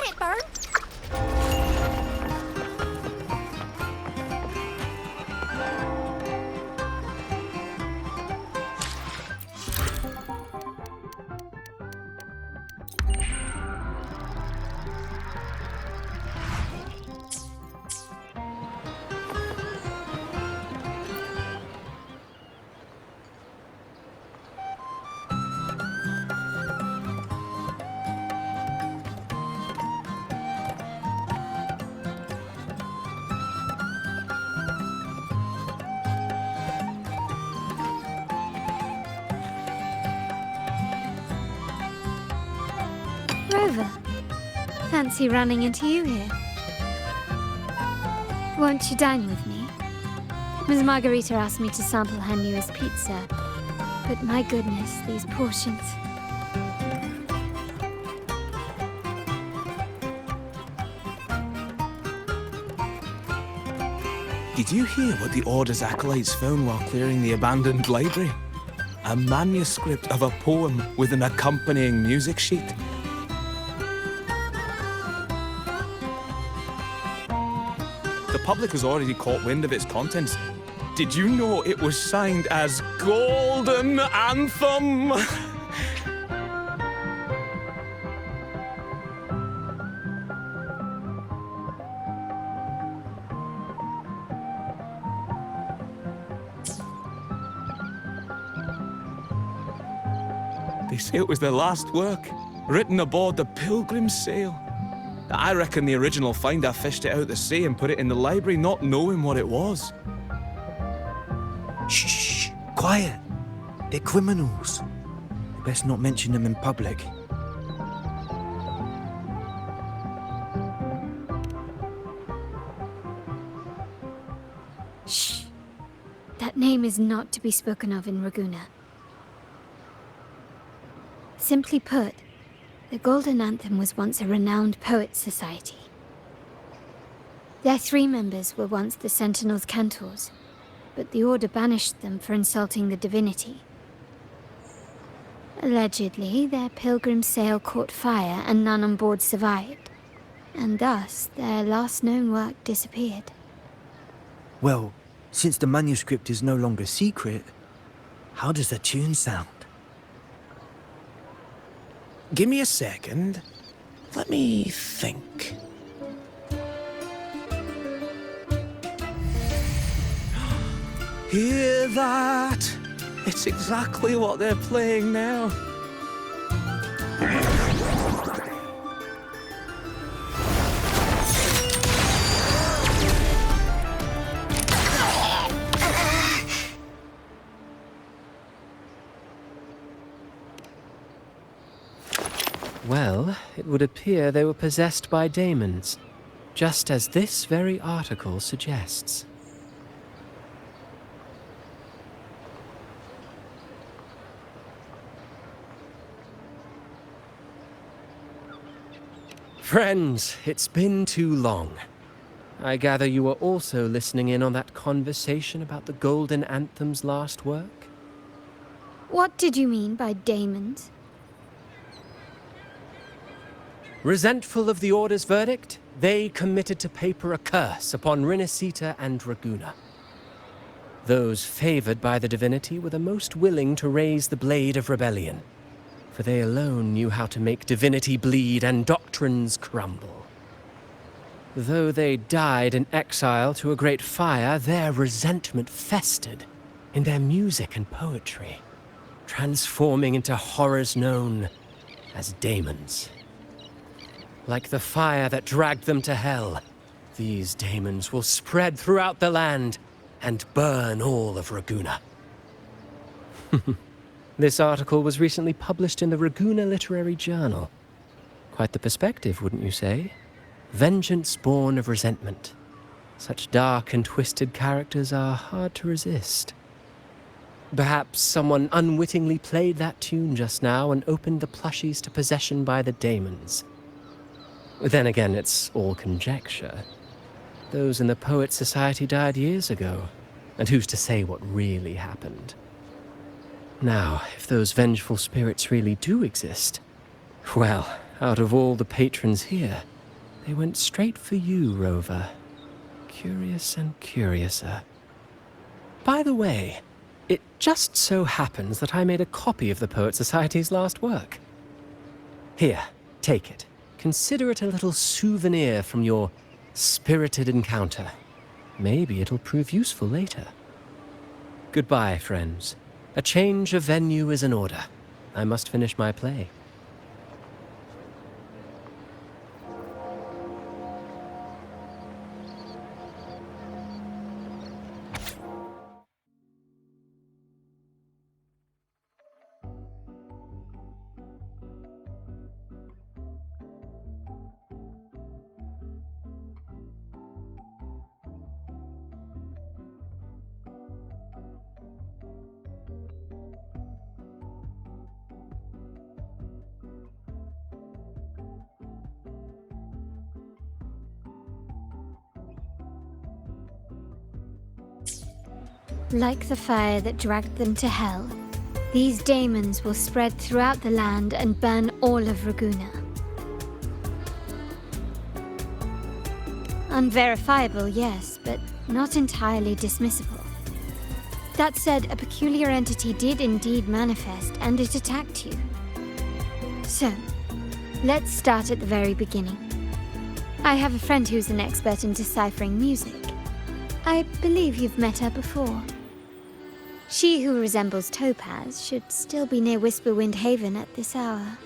it burn. Rover, fancy running into you here. Won't you dine with me? Ms. Margarita asked me to sample her newest pizza, but my goodness, these portions. Did you hear what the Order's acolytes found while clearing the abandoned library? A manuscript of a poem with an accompanying music sheet. The public has already caught wind of its contents. Did you know it was signed as Golden Anthem? They say it was their last work, written aboard the Pilgrim's Sail. I reckon the original finder fished it out the sea and put it in the library, not knowing what it was. Shh, quiet. They're criminals. You best not mention them in public. Shh. That name is not to be spoken of in Ragusa. Simply put, the Golden Anthem was once a renowned poets' society. Their 3 members were once the Sentinel's cantors, but the Order banished them for insulting the divinity. Allegedly, their pilgrim sail caught fire and none on board survived, and thus their last known work disappeared. Well, since the manuscript is no longer secret, how does the tune sound? Give me a second. Let me think. Hear that? It's exactly what they're playing now. Well, it would appear they were possessed by daemons, just as this very article suggests. Friends, it's been too long. I gather you were also listening in on that conversation about the Golden Anthem's last work? What did you mean by daemons? Resentful of the Order's verdict, they committed to paper a curse upon Rinascita and Ragusa. Those favored by the divinity were the most willing to raise the blade of rebellion, for they alone knew how to make divinity bleed and doctrines crumble. Though they died in exile to a great fire, their resentment festered in their music and poetry, transforming into horrors known as daemons. Like the fire that dragged them to hell, these daemons will spread throughout the land and burn all of Ragusa. This article was recently published in the Ragusa Literary Journal. Quite the perspective, wouldn't you say? Vengeance born of resentment. Such dark and twisted characters are hard to resist. Perhaps someone unwittingly played that tune just now and opened the plushies to possession by the daemons. Then again, it's all conjecture. Those in the Poets' Society died years ago, and who's to say what really happened? Now, if those vengeful spirits really do exist, well, out of all the patrons here, They went straight for you, Rover. Curious and curiouser. By the way, it just so happens that I made a copy of the Poet Society's last work. Here, take it. Consider it a little souvenir from your spirited encounter. Maybe it'll prove useful later. Goodbye, friends. A change of venue is in order. I must finish my play. Like the fire that dragged them to hell, these daemons will spread throughout the land and burn all of Ragusa. Unverifiable, yes, but not entirely dismissible. That said, a peculiar entity did indeed manifest, and it attacked you. So, let's start at the very beginning. I have a friend who's an expert in deciphering music. I believe you've met her before. She who resembles Topaz should still be near Whisperwind Haven at this hour.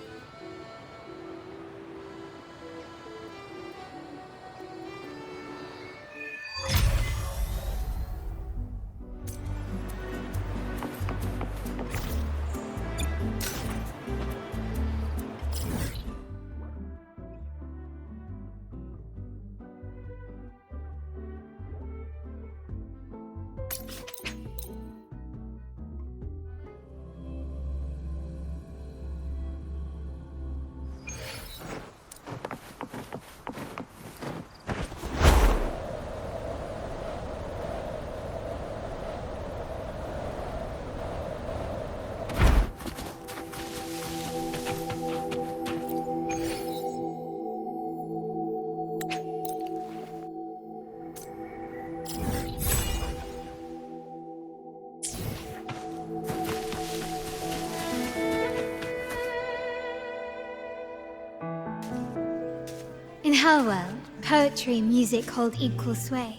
In Hellwell, poetry and music hold equal sway.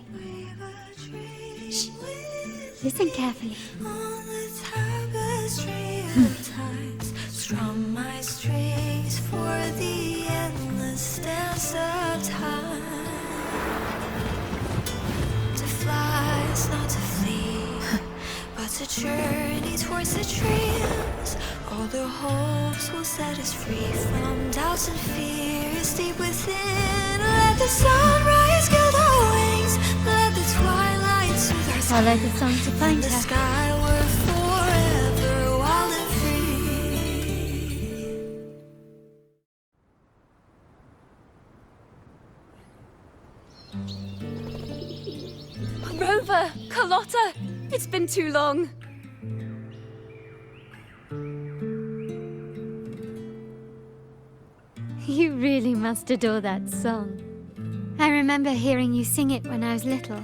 Shh. Listen carefully. Strum my strings for the endless dance of time. To fly is not to flee, but to journey towards the dreams. All the hopes will set us free from doubts and fears deep within. Let the sunrise gild our wings, let the twilight soothe our Follow skin. the song to find The her. sky were forever wild and free. Rover! Carlotta! It's been too long. You really must adore that song. I remember hearing you sing it when I was little.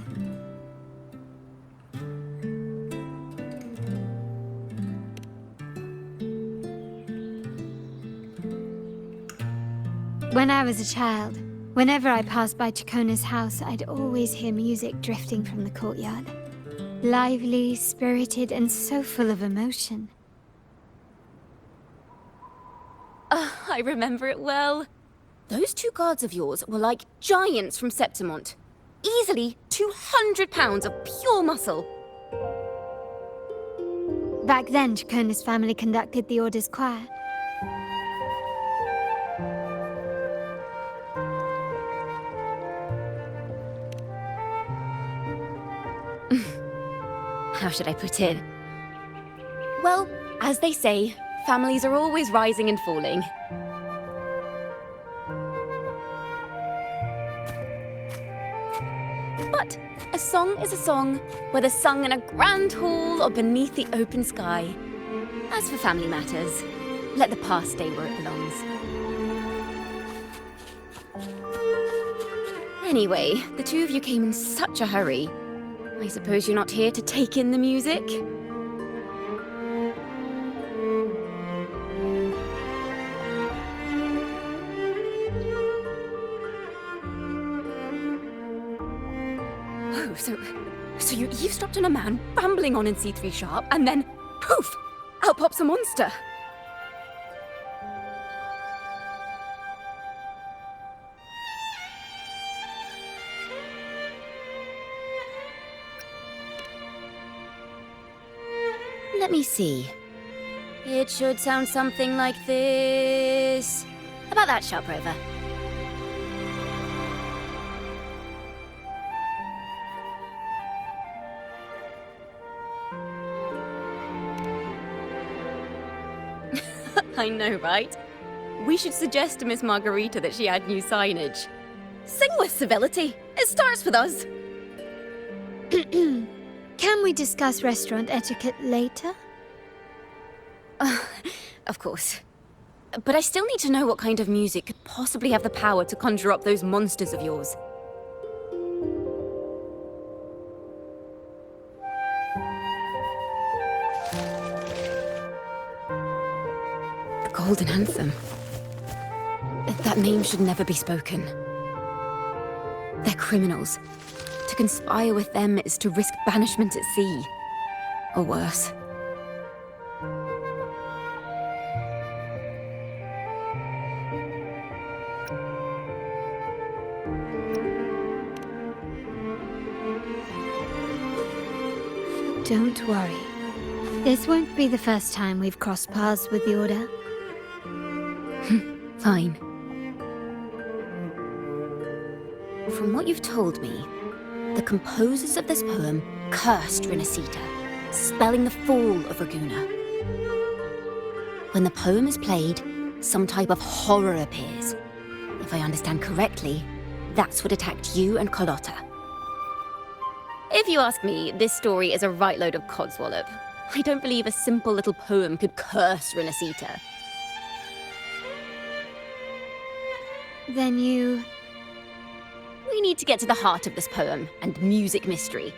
When I was a child, whenever I passed by Chacona's house, I'd always hear music drifting from the courtyard. Lively, spirited, and so full of emotion. I remember it well. Those two guards of yours were like giants from Septimont. Easily 200 pounds of pure muscle. Back then, Chacona's family conducted the Order's choir. How should I put it? Well, as they say, families are always rising and falling. But a song is a song, whether sung in a grand hall or beneath the open sky. As for family matters, let the past stay where it belongs. Anyway, the two of you came in such a hurry. I suppose you're not here to take in the music? Oh, so you eavesdropped on a man rambling on in C3 sharp, and then, poof, out pops a monster. Let me see. It should sound something like this. About that, sharp rover. I know, right? We should suggest to Miss Margarita that she add new signage. Sing with civility. It starts with us. Can we discuss restaurant etiquette later? Of course. But I still need to know what kind of music could possibly have the power to conjure up those monsters of yours. The Golden Anthem. That name should never be spoken. They're criminals. To conspire with them is to risk banishment at sea. Or worse. Don't worry. This won't be the first time we've crossed paths with the Order. Fine. From what you've told me, the composers of this poem cursed Rinascita, spelling the fall of Raguna. When the poem is played, some type of horror appears. If I understand correctly, that's what attacked you and Carlotta. If you ask me, this story is a right load of codswallop. I don't believe a simple little poem could curse Rinascita. Then you... We need to get to the heart of this poem and music mystery.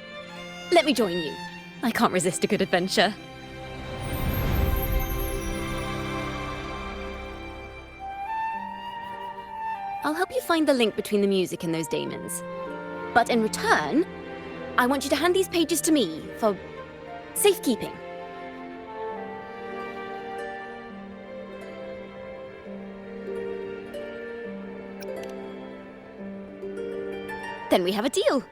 Let me join you. I can't resist a good adventure. I'll help you find the link between the music and those daemons. But in return, I want you to hand these pages to me for safekeeping. Then we have a deal.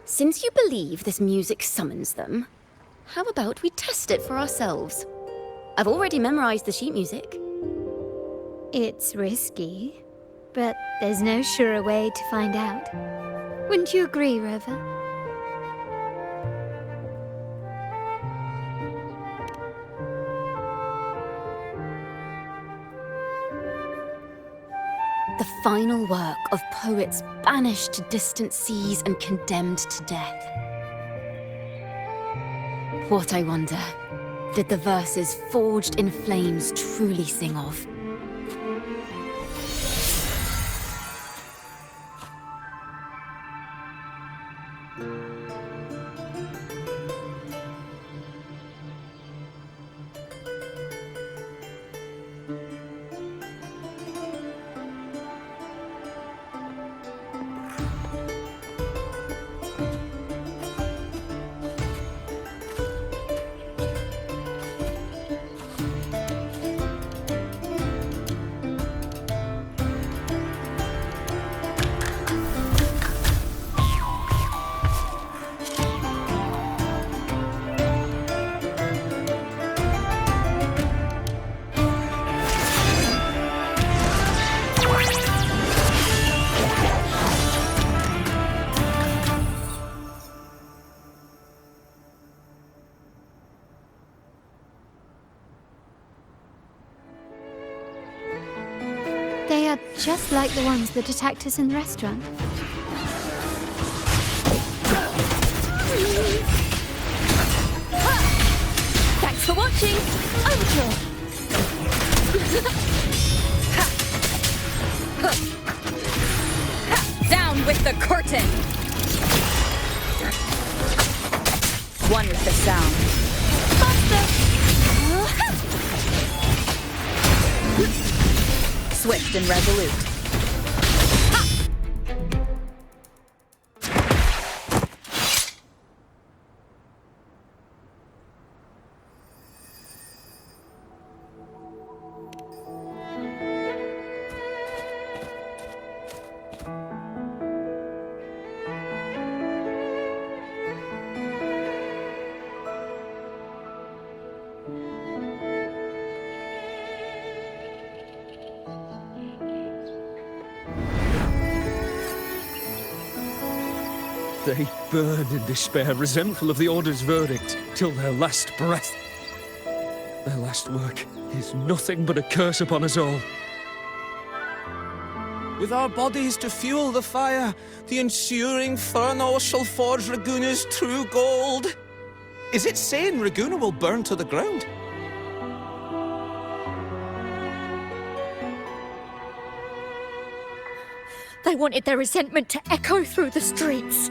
Since you believe this music summons them, how about we test it for ourselves? I've already memorized the sheet music. It's risky, but there's no surer way to find out. Wouldn't you agree, Rover? The final work of poets banished to distant seas and condemned to death. What, I wonder, did the verses forged in flames truly sing of? They are just like the ones that attacked us in the restaurant. Thanks for watching! Overkill! one with the sound. Swift and resolute. They burn in despair, resentful of the Order's verdict, till their last breath. Their last work is nothing but a curse upon us all. With our bodies to fuel the fire, the ensuing furnace shall forge Raguna's true gold. Is it saying Raguna will burn to the ground? They wanted their resentment to echo through the streets.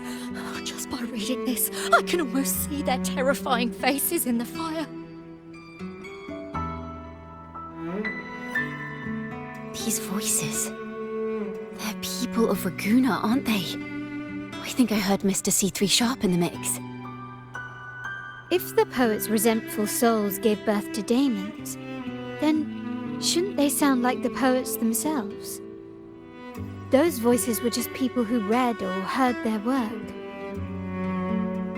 Just by reading this, I can almost see their terrifying faces in the fire. These voices. They're people of Raguna, aren't they? I think I heard Mr. C3 Sharp in the mix. If the poet's resentful souls gave birth to daemons, then shouldn't they sound like the poets themselves? Those voices were just people who read or heard their work.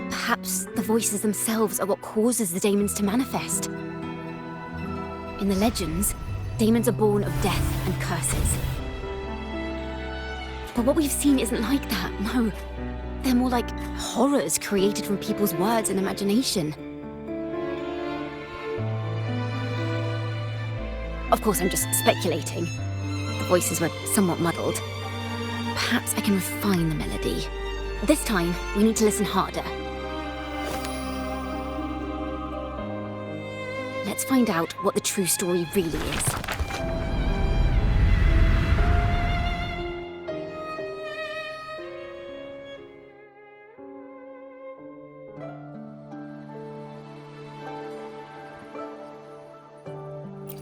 Perhaps the voices themselves are what causes the daemons to manifest. In the legends, daemons are born of death and curses. But what we've seen isn't like that, no. They're more like horrors created from people's words and imagination. Of course, I'm just speculating. The voices were somewhat muddled. Perhaps I can refine the melody. This time, we need to listen harder. Let's find out what the true story really is.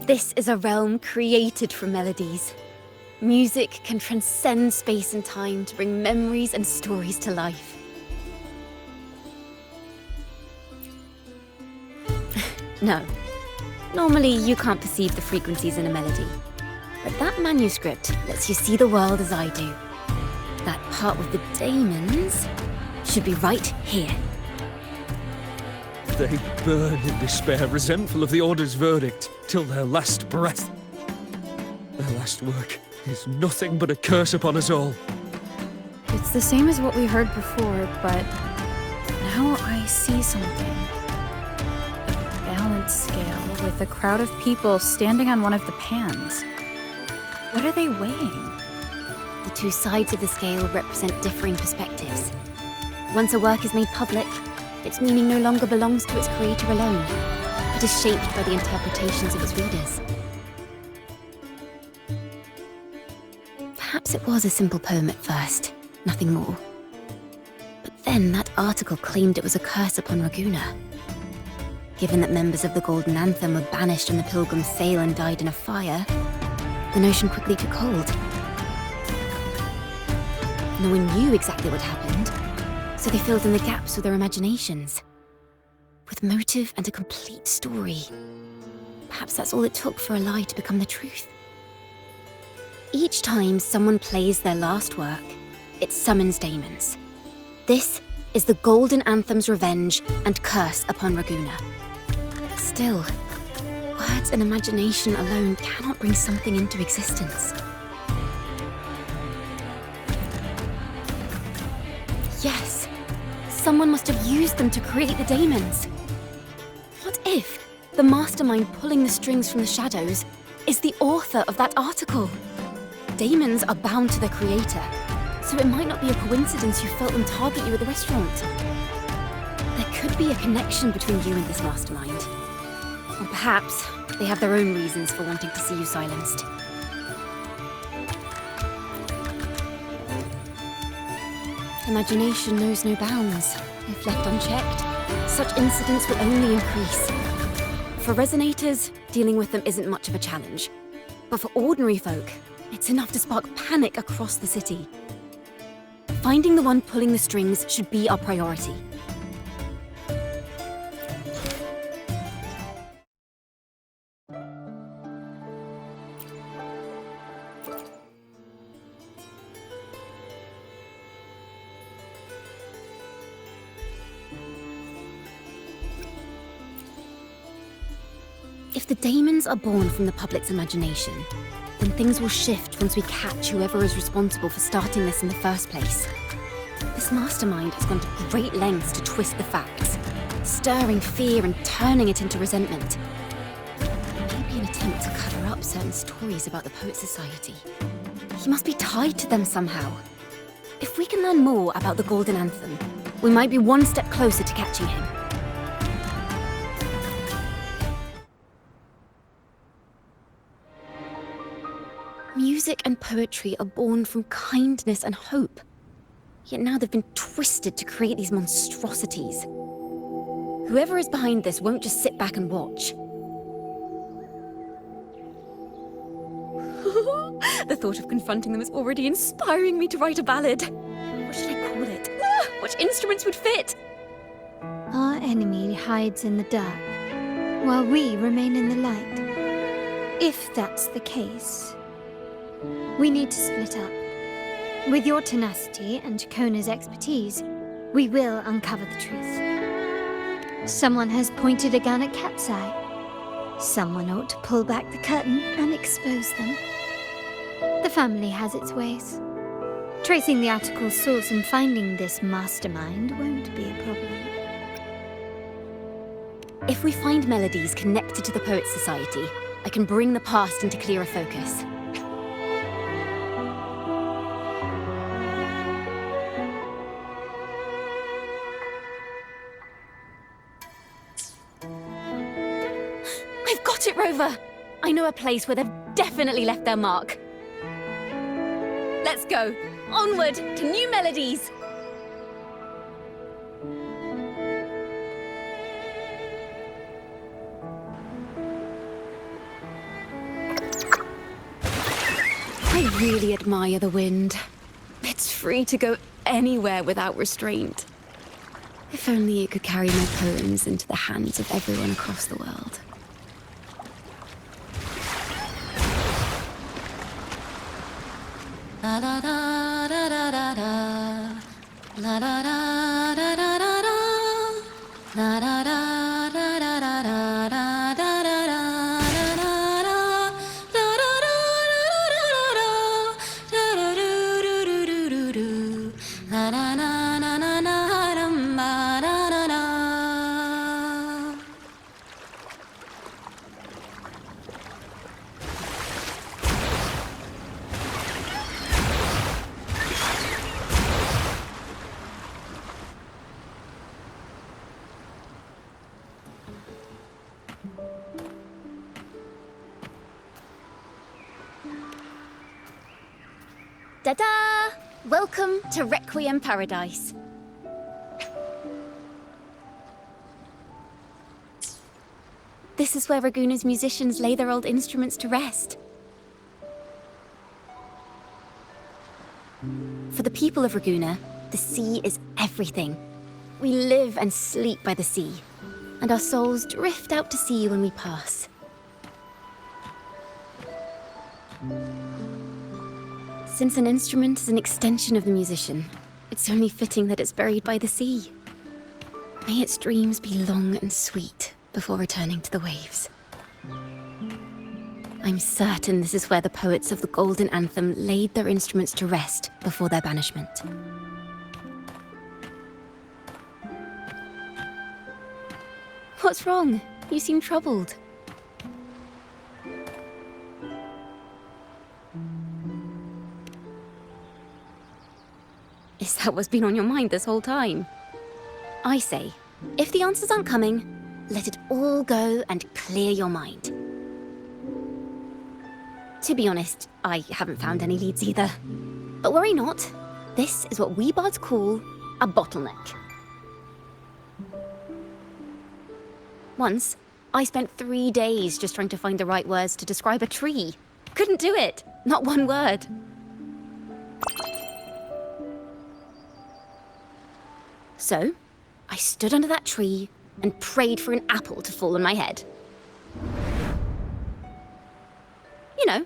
This is a realm created from melodies. Music can transcend space and time to bring memories and stories to life. No. Normally, you can't perceive the frequencies in a melody. But that manuscript lets you see the world as I do. That part with the daemons should be right here. They burn in despair, resentful of the Order's verdict, till their last breath. Their last work is nothing but a curse upon us all. It's the same as what we heard before, but now I see something. A balance scale with a crowd of people standing on one of the pans. What are they weighing? The two sides of the scale represent differing perspectives. Once a work is made public, its meaning no longer belongs to its creator alone. It is shaped by the interpretations of its readers. Perhaps it was a simple poem at first, nothing more. But then that article claimed it was a curse upon Raguna. Given that members of the Golden Anthem were banished on the Pilgrim's Sail and died in a fire, the notion quickly took hold. No one knew exactly what happened, so they filled in the gaps with their imaginations. With motive and a complete story. Perhaps that's all it took for a lie to become the truth. Each time someone plays their last work, it summons daemons. This is the Golden Anthem's revenge and curse upon Raguna. Still, words and imagination alone cannot bring something into existence. Yes, someone must have used them to create the daemons. What if the mastermind pulling the strings from the shadows is the author of that article? Daemons are bound to their creator, so it might not be a coincidence you felt them target you at the restaurant. There could be a connection between you and this mastermind. Or perhaps they have their own reasons for wanting to see you silenced. Imagination knows no bounds. If left unchecked, such incidents will only increase. For resonators, dealing with them isn't much of a challenge. But for ordinary folk, it's enough to spark panic across the city. Finding the one pulling the strings should be our priority. If the daemons are born from the public's imagination, then things will shift once we catch whoever is responsible for starting this in the first place. This mastermind has gone to great lengths to twist the facts, stirring fear and turning it into resentment. Maybe an attempt to cover up certain stories about the Poet Society. He must be tied to them somehow. If we can learn more about the Golden Anthem, we might be one step closer to catching him. Music and poetry are born from kindness and hope. Yet now they've been twisted to create these monstrosities. Whoever is behind this won't just sit back and watch. The thought of confronting them is already inspiring me to write a ballad. What should I call it? Which instruments would fit? Our enemy hides in the dark, while we remain in the light. If that's the case, we need to split up. With your tenacity and Kona's expertise, we will uncover the truth. Someone has pointed a gun at Cat's Eye. Someone ought to pull back the curtain and expose them. The family has its ways. Tracing the article's source and finding this mastermind won't be a problem. If we find melodies connected to the Poets Society, I can bring the past into clearer focus. I've got it, Rover! I know a place where they've definitely left their mark. Let's go! Onward to new melodies! I really admire the wind. It's free to go anywhere without restraint. If only it could carry my poems into the hands of everyone across the world. La da da da da da da. La da da da da da da. La da da da da da da da da da da. Ta-da! Welcome to Requiem Paradise. This is where Raguna's musicians lay their old instruments to rest. For the people of Raguna, the sea is everything. We live and sleep by the sea, and our souls drift out to sea when we pass. Since an instrument is an extension of the musician, it's only fitting that it's buried by the sea. May its dreams be long and sweet before returning to the waves. I'm certain this is where the poets of the Golden Anthem laid their instruments to rest before their banishment. What's wrong? You seem troubled. Is that what's been on your mind this whole time? I say, if the answers aren't coming, let it all go and clear your mind. To be honest, I haven't found any leads either. But worry not, this is what we bards call a bottleneck. Once, I spent 3 days just trying to find the right words to describe a tree. Couldn't do it. Not one word. So, I stood under that tree and prayed for an apple to fall on my head. You know,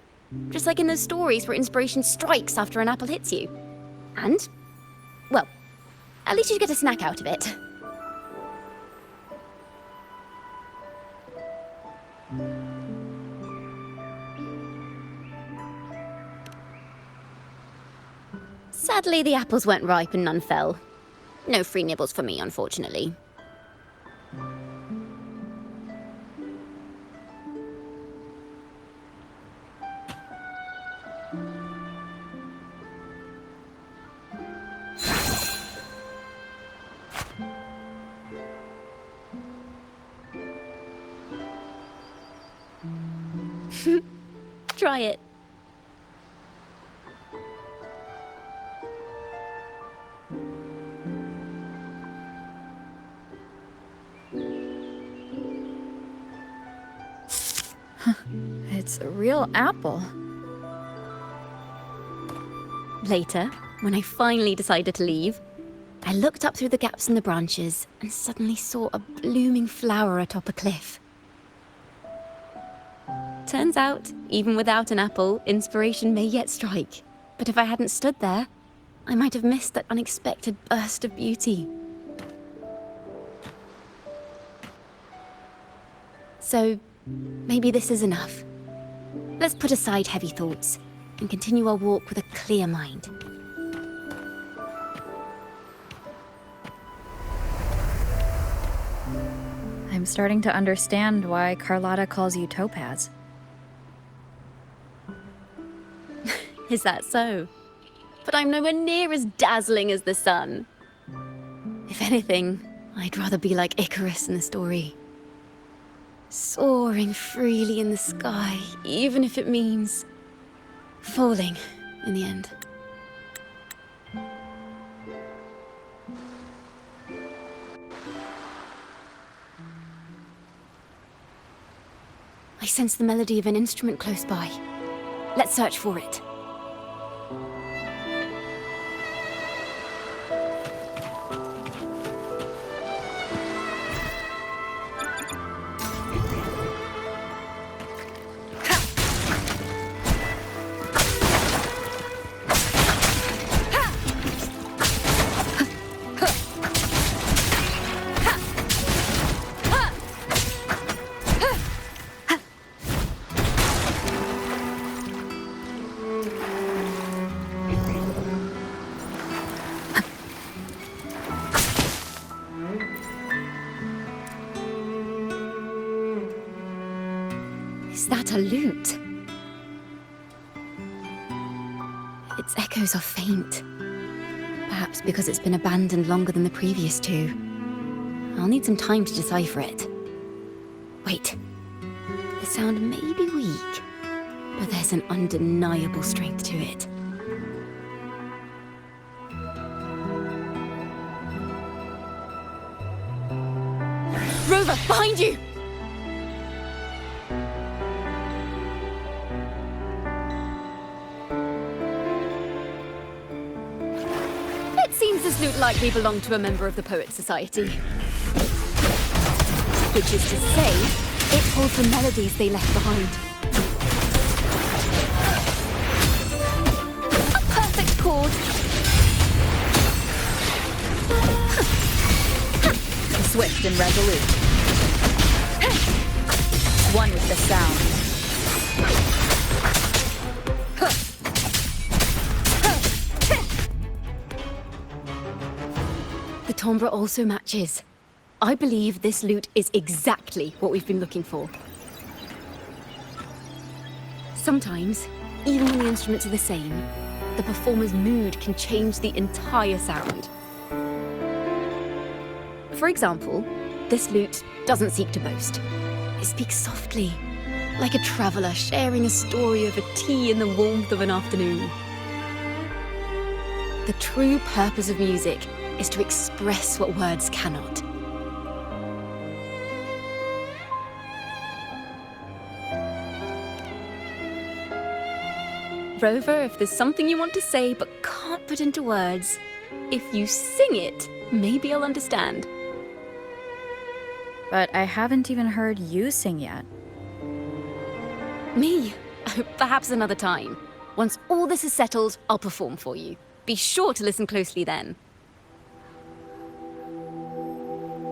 just like in those stories where inspiration strikes after an apple hits you. And, well, at least you get a snack out of it. Sadly, the apples weren't ripe and none fell. No free nibbles for me, unfortunately. Try it. It's a real apple. Later, when I finally decided to leave, I looked up through the gaps in the branches and suddenly saw a blooming flower atop a cliff. Turns out, even without an apple, inspiration may yet strike. But if I hadn't stood there, I might have missed that unexpected burst of beauty. So, maybe this is enough. Let's put aside heavy thoughts and continue our walk with a clear mind. I'm starting to understand why Carlotta calls you Topaz. Is that so? But I'm nowhere near as dazzling as the sun. If anything, I'd rather be like Icarus in the story. Soaring freely in the sky, even if it means falling in the end. I sense the melody of an instrument close by. Let's search for it. Is that a lute? Its echoes are faint. Perhaps because it's been abandoned longer than the previous two. I'll need some time to decipher it. Wait. The sound may be weak, but there's an undeniable strength to it. Rover, behind you! This lute likely belonged to a member of the Poets Society. Which is to say, it holds the melodies they left behind. A perfect chord! Swift and resolute. One with the sound. The timbre also matches. I believe this lute is exactly what we've been looking for. Sometimes, even when the instruments are the same, the performer's mood can change the entire sound. For example, this lute doesn't seek to boast. It speaks softly, like a traveler sharing a story over tea in the warmth of an afternoon. The true purpose of music is to express what words cannot. FRover if there's something you want to say but can't put into words. If you sing it, maybe I'll understand. But I haven't even heard you sing yet. Me? Perhaps another time. Once all this is settled, I'll perform for you. Be sure to listen closely then.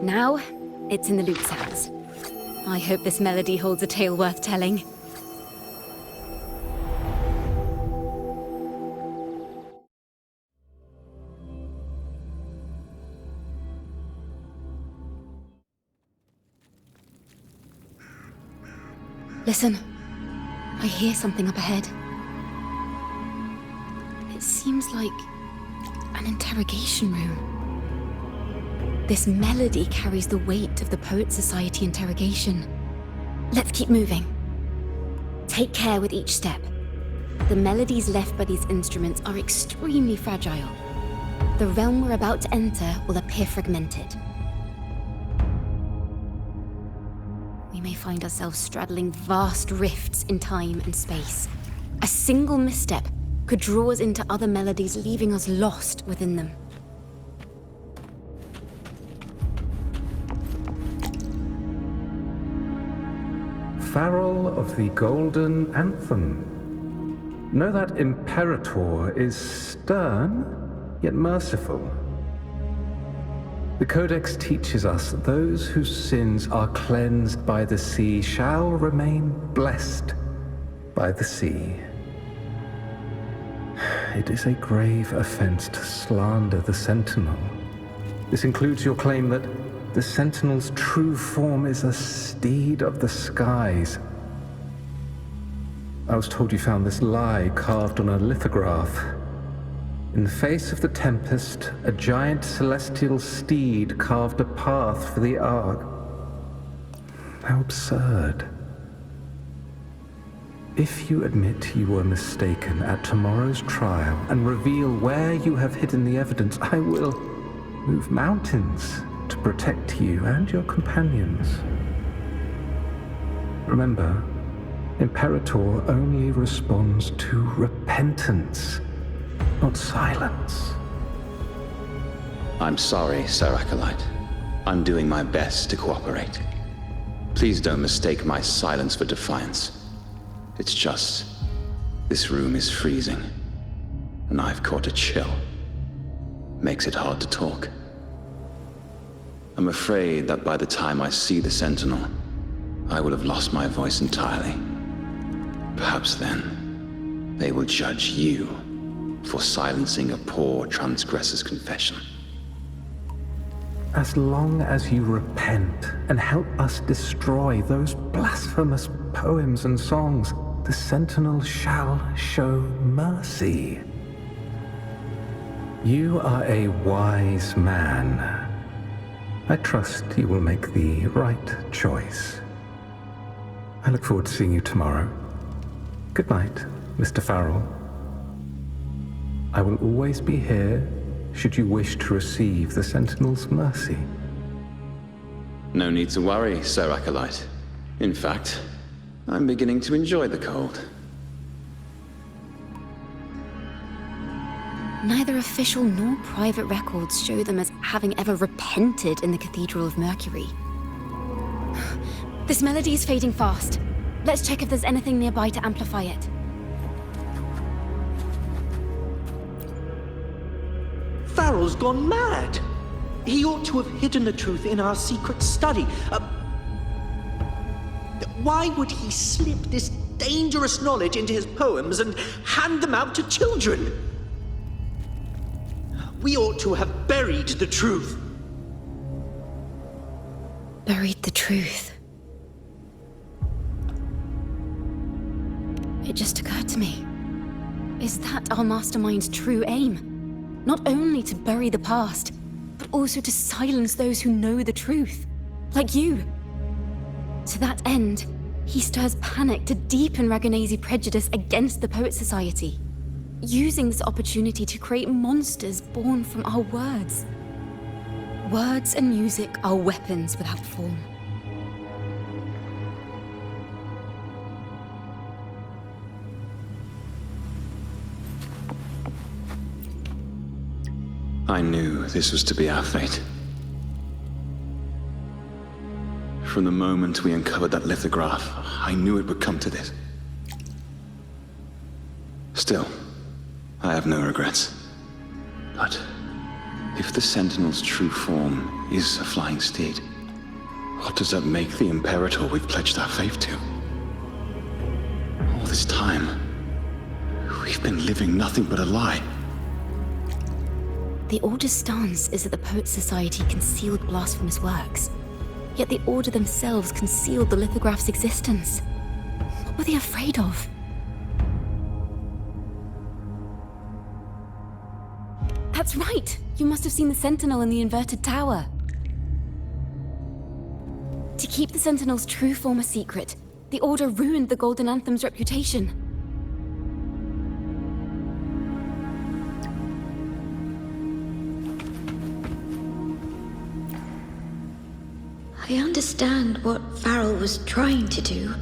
Now, it's in the lute's hands. I hope this melody holds a tale worth telling. Listen. I hear something up ahead. It seems like an interrogation room. This melody carries the weight of the Poets Society interrogation. Let's keep moving. Take care with each step. The melodies left by these instruments are extremely fragile. The realm we're about to enter will appear fragmented. We may find ourselves straddling vast rifts in time and space. A single misstep could draw us into other melodies, leaving us lost within them. Farrell of the Golden Anthem. Know that Imperator is stern, yet merciful. The Codex teaches us that those whose sins are cleansed by the sea shall remain blessed by the sea. It is a grave offense to slander the Sentinel. This includes your claim that the Sentinel's true form is a steed of the skies. I was told you found this lie carved on a lithograph. In the face of the tempest, a giant celestial steed carved a path for the Ark. How absurd. If you admit you were mistaken at tomorrow's trial and reveal where you have hidden the evidence, I will move mountains to protect you and your companions. Remember, Imperator only responds to repentance, not silence. I'm sorry, Sir Acolyte. I'm doing my best to cooperate. Please don't mistake my silence for defiance. It's just, this room is freezing, and I've caught a chill. Makes it hard to talk. I'm afraid that by the time I see the Sentinel, I will have lost my voice entirely. Perhaps then, they will judge you for silencing a poor transgressor's confession. As long as you repent and help us destroy those blasphemous poems and songs, the Sentinel shall show mercy. You are a wise man. I trust you will make the right choice. I look forward to seeing you tomorrow. Good night, Mr. Farrell. I will always be here should you wish to receive the Sentinel's mercy. No need to worry, Sir Acolyte. In fact, I'm beginning to enjoy the cold. Neither official nor private records show them as having ever repented in the Cathedral of Mercury. This melody is fading fast. Let's check if there's anything nearby to amplify it. Farrell's gone mad. He ought to have hidden the truth in our secret study. Why would he slip this dangerous knowledge into his poems and hand them out to children? We ought to have buried the truth. Buried the truth. It just occurred to me. Is that our mastermind's true aim? Not only to bury the past, but also to silence those who know the truth, like you. To that end, he stirs panic to deepen Ragonese prejudice against the Poets Society, using this opportunity to create monsters born from our words. Words and music are weapons without form. I knew this was to be our fate. From the moment we uncovered that lithograph, I knew it would come to this. Still, I have no regrets. But if the Sentinel's true form is a flying steed, what does that make the Imperator we've pledged our faith to? All this time, we've been living nothing but a lie. The Order's stance is that the Poets Society concealed blasphemous works. Yet the Order themselves concealed the lithograph's existence. What were they afraid of? That's right! You must have seen the Sentinel in the inverted tower. To keep the Sentinel's true form a secret, the Order ruined the Golden Anthem's reputation. I understand what Farrell was trying to do.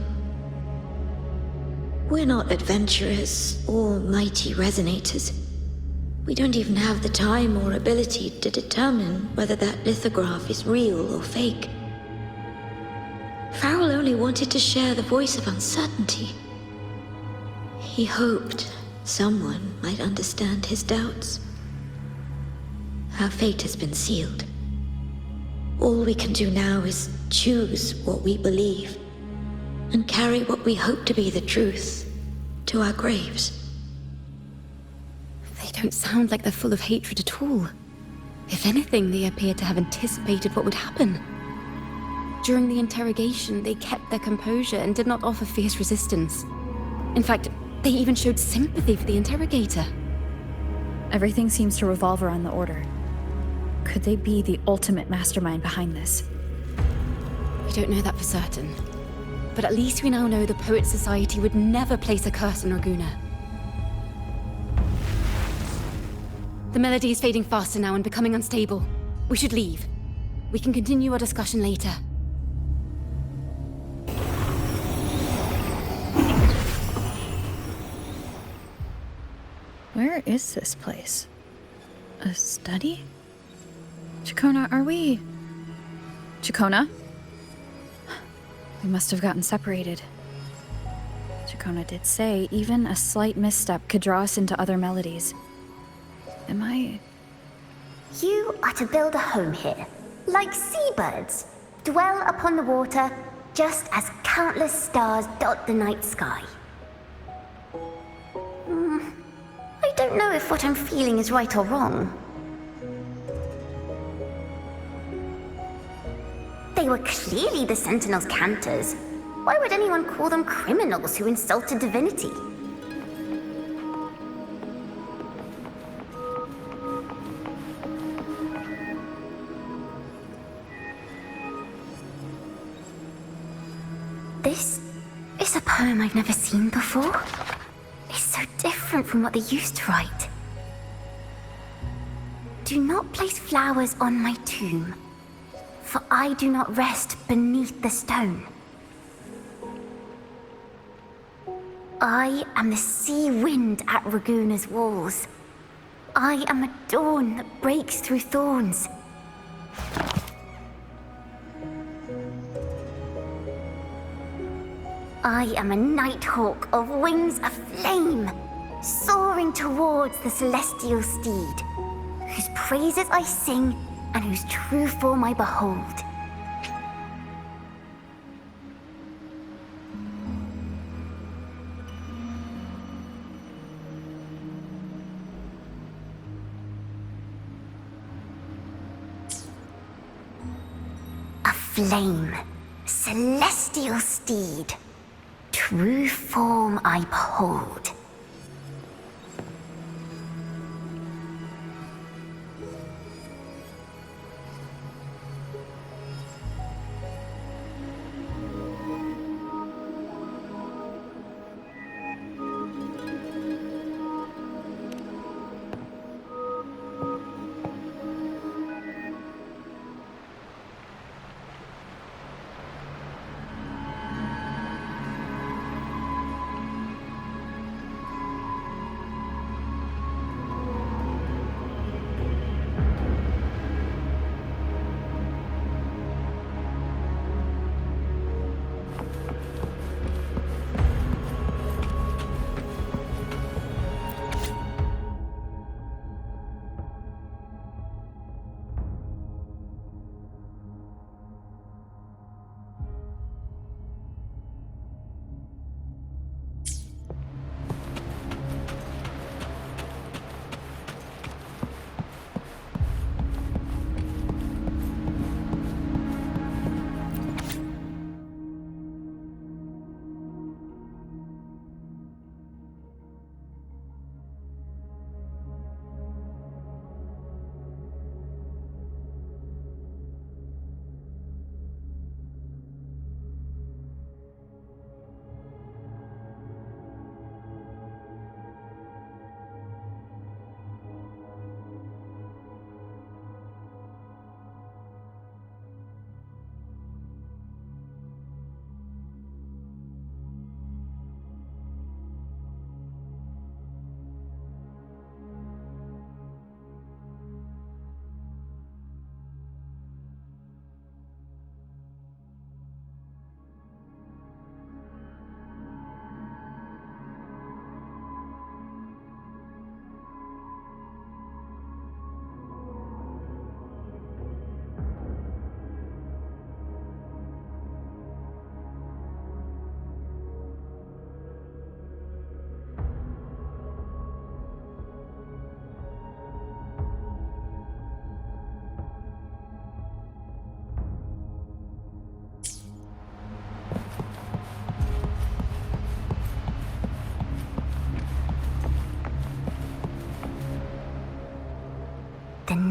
We're not adventurers or mighty resonators. We don't even have the time or ability to determine whether that lithograph is real or fake. Farrell only wanted to share the voice of uncertainty. He hoped someone might understand his doubts. Our fate has been sealed. All we can do now is choose what we believe and carry what we hope to be the truth to our graves. They don't sound like they're full of hatred at all. If anything, they appear to have anticipated what would happen. During the interrogation, they kept their composure and did not offer fierce resistance. In fact, they even showed sympathy for the interrogator. Everything seems to revolve around the Order. Could they be the ultimate mastermind behind this? We don't know that for certain. But at least we now know the Poets Society would never place a curse on Raguna. The melody is fading faster now and becoming unstable. We should leave. We can continue our discussion later. Where is this place? A study? Chacona, are we... Chacona? We must have gotten separated. Chacona did say even a slight misstep could draw us into other melodies. Am I... You are to build a home here, like seabirds. Dwell upon the water, just as countless stars dot the night sky. I don't know if what I'm feeling is right or wrong. They were clearly the Sentinel's cantors. Why would anyone call them criminals who insulted divinity? This is a poem I've never seen before. It's so different from what they used to write. Do not place flowers on my tomb, for I do not rest beneath the stone. I am the sea wind at Raguna's walls. I am a dawn that breaks through thorns. I am a nighthawk of wings aflame, soaring towards the celestial steed, whose praises I sing and whose true form I behold. A flame, celestial steed, true form I behold.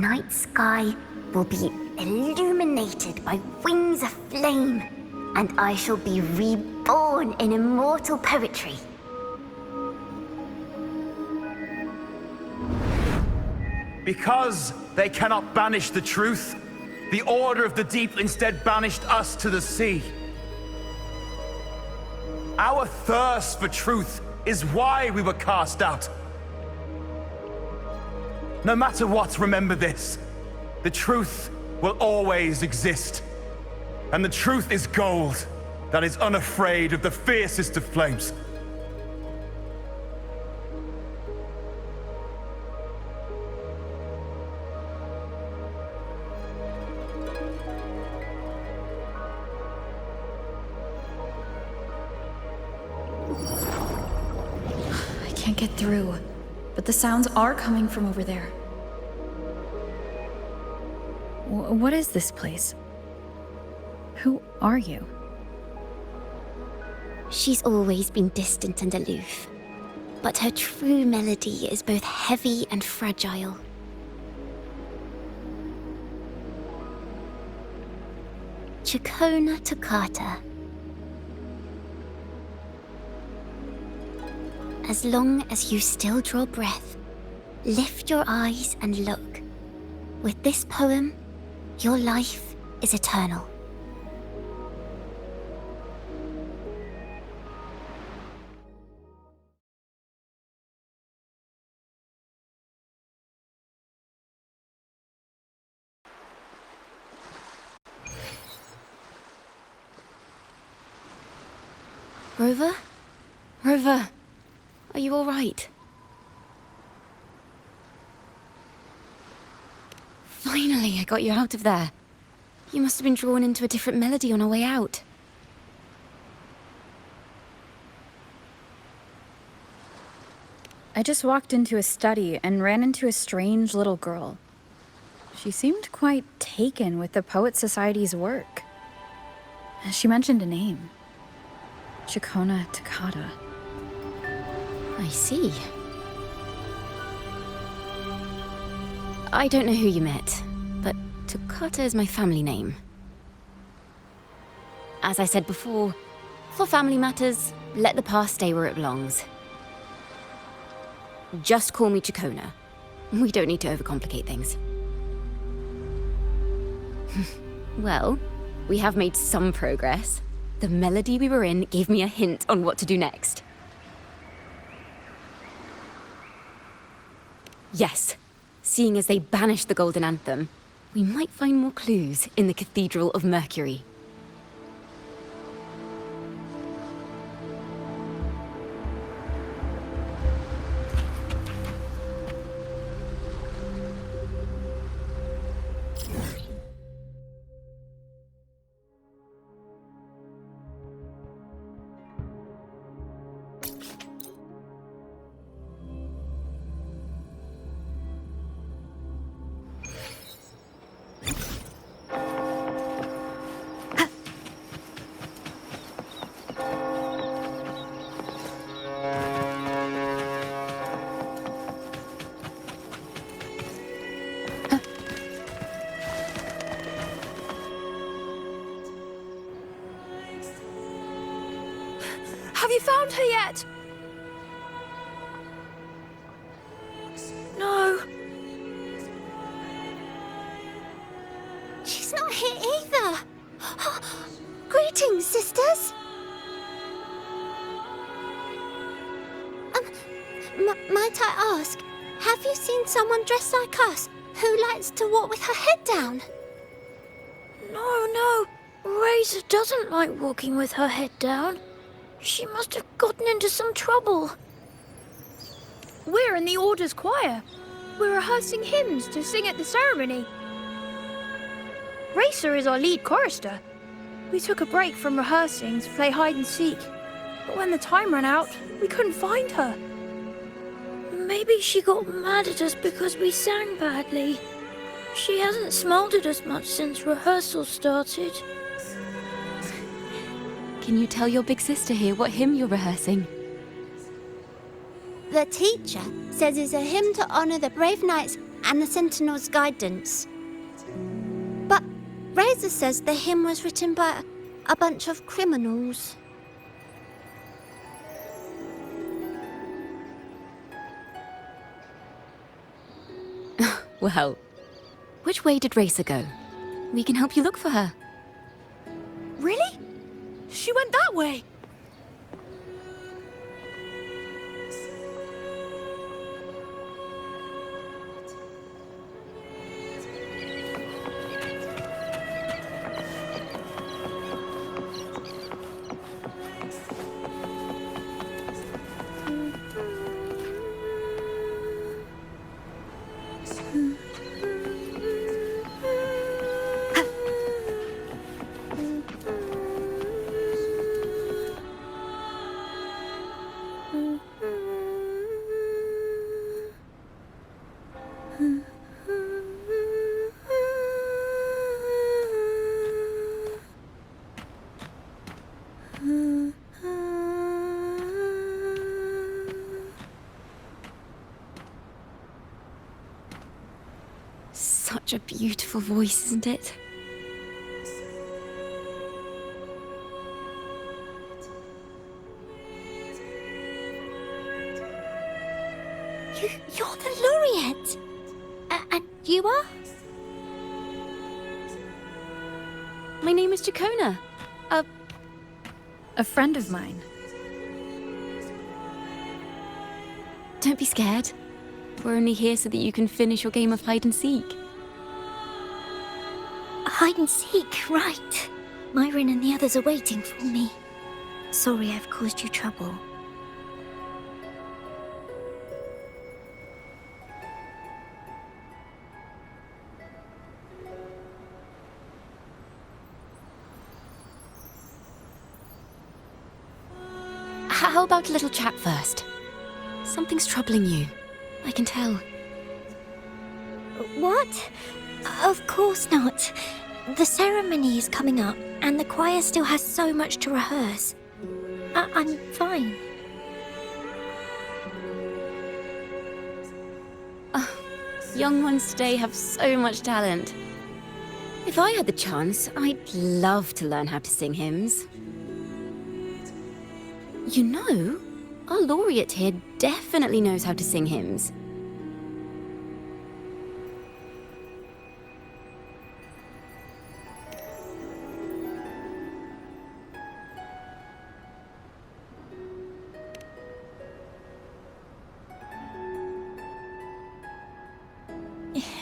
night sky will be illuminated by wings of flame, and I shall be reborn in immortal poetry. Because they cannot banish the truth, the Order of the Deep instead banished us to the sea. Our thirst for truth is why we were cast out. No matter what, remember this. The truth will always exist. And the truth is gold that is unafraid of the fiercest of flames. I can't get through, but the sounds are coming from over there. What is this place? Who are you? She's always been distant and aloof, but her true melody is both heavy and fragile. Chacona Toccata. As long as you still draw breath, lift your eyes and look. With this poem, your life is eternal. Rover? Rover, are you all right? Finally, I got you out of there. You must have been drawn into a different melody on our way out. I just walked into a study and ran into a strange little girl. She seemed quite taken with the Poet Society's work. She mentioned a name. Chacona Toccata. I see. I don't know who you met, but Toccata is my family name. As I said before, for family matters, let the past stay where it belongs. Just call me Chacona. We don't need to overcomplicate things. Well, we have made some progress. The melody we were in gave me a hint on what to do next. Yes, seeing as they banished the Golden Anthem, we might find more clues in the Cathedral of Mercury. Have you found her yet? No. She's not here either. Greetings, sisters. Might I ask, have you seen someone dressed like us who likes to walk with her head down? No. Razor doesn't like walking with her head down. She must have gotten into some trouble. We're in the Order's choir. We're rehearsing hymns to sing at the ceremony. Racer is our lead chorister. We took a break from rehearsing to play hide and seek. But when the time ran out, we couldn't find her. Maybe she got mad at us because we sang badly. She hasn't smiled at us much since rehearsal started. Can you tell your big sister here what hymn you're rehearsing? The teacher says it's a hymn to honor the brave knights and the Sentinel's guidance. But Razor says the hymn was written by a bunch of criminals. Well, which way did Racer go? We can help you look for her. Really? She went that way. Such a beautiful voice, isn't it? You're the laureate! And you are? My name is Jacona. A friend of mine. Don't be scared. We're only here so that you can finish your game of hide and seek. Hide and seek, right. Myron and the others are waiting for me. Sorry I've caused you trouble. How about a little chat first? Something's troubling you. I can tell. What? Of course not. The ceremony is coming up, and the choir still has so much to rehearse. I'm fine. Young ones today have so much talent. If I had the chance, I'd love to learn how to sing hymns. You know, our laureate here definitely knows how to sing hymns.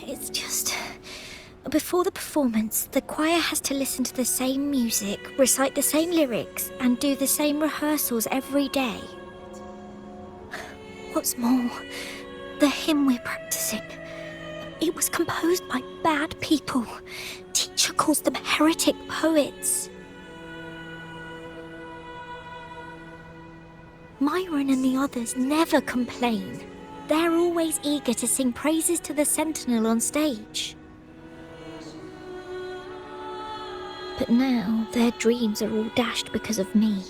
It's just... Before the performance, the choir has to listen to the same music, recite the same lyrics, and do the same rehearsals every day. What's more, the hymn we're practicing, it was composed by bad people. Teacher calls them heretic poets. Myron and the others never complain. They're always eager to sing praises to the Sentinel on stage. But now, their dreams are all dashed because of me.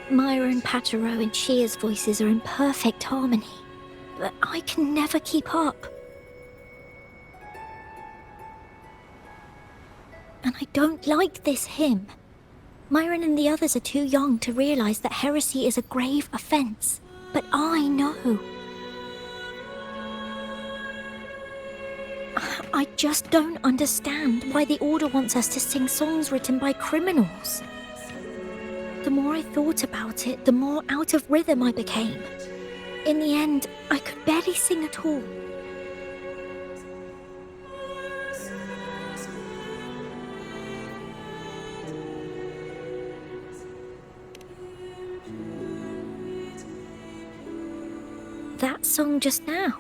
Myron, Patero, and Shear's voices are in perfect harmony, but I can never keep up. And I don't like this hymn. Myron and the others are too young to realize that heresy is a grave offense, but I know. I just don't understand why the Order wants us to sing songs written by criminals. The more I thought about it, the more out of rhythm I became. In the end, I could barely sing at all. That song just now.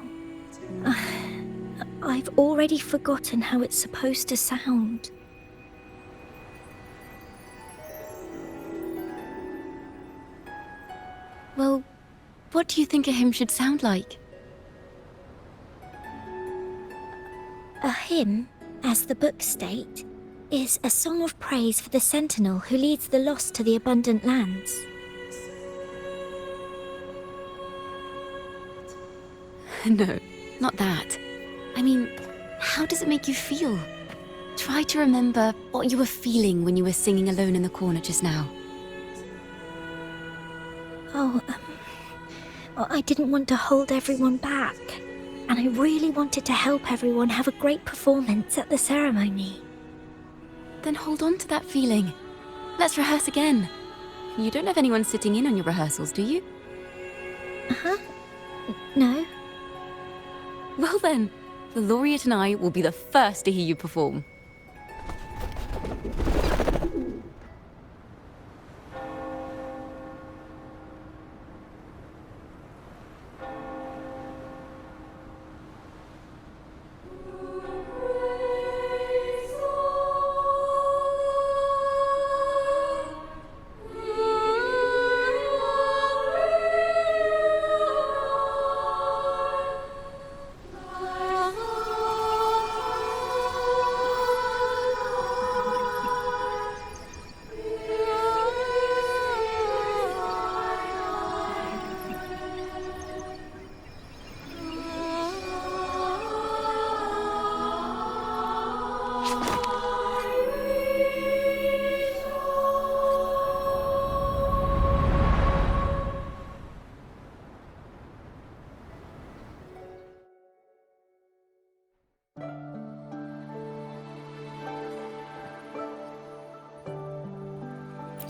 I've already forgotten how it's supposed to sound. Well, what do you think a hymn should sound like? A hymn, as the books state, is a song of praise for the Sentinel who leads the lost to the abundant lands. No, not that. I mean, how does it make you feel? Try to remember what you were feeling when you were singing alone in the corner just now. Oh, well, I didn't want to hold everyone back. And I really wanted to help everyone have a great performance at the ceremony. Then hold on to that feeling. Let's rehearse again. You don't have anyone sitting in on your rehearsals, do you? Uh-huh. No. Well then, the laureate and I will be the first to hear you perform.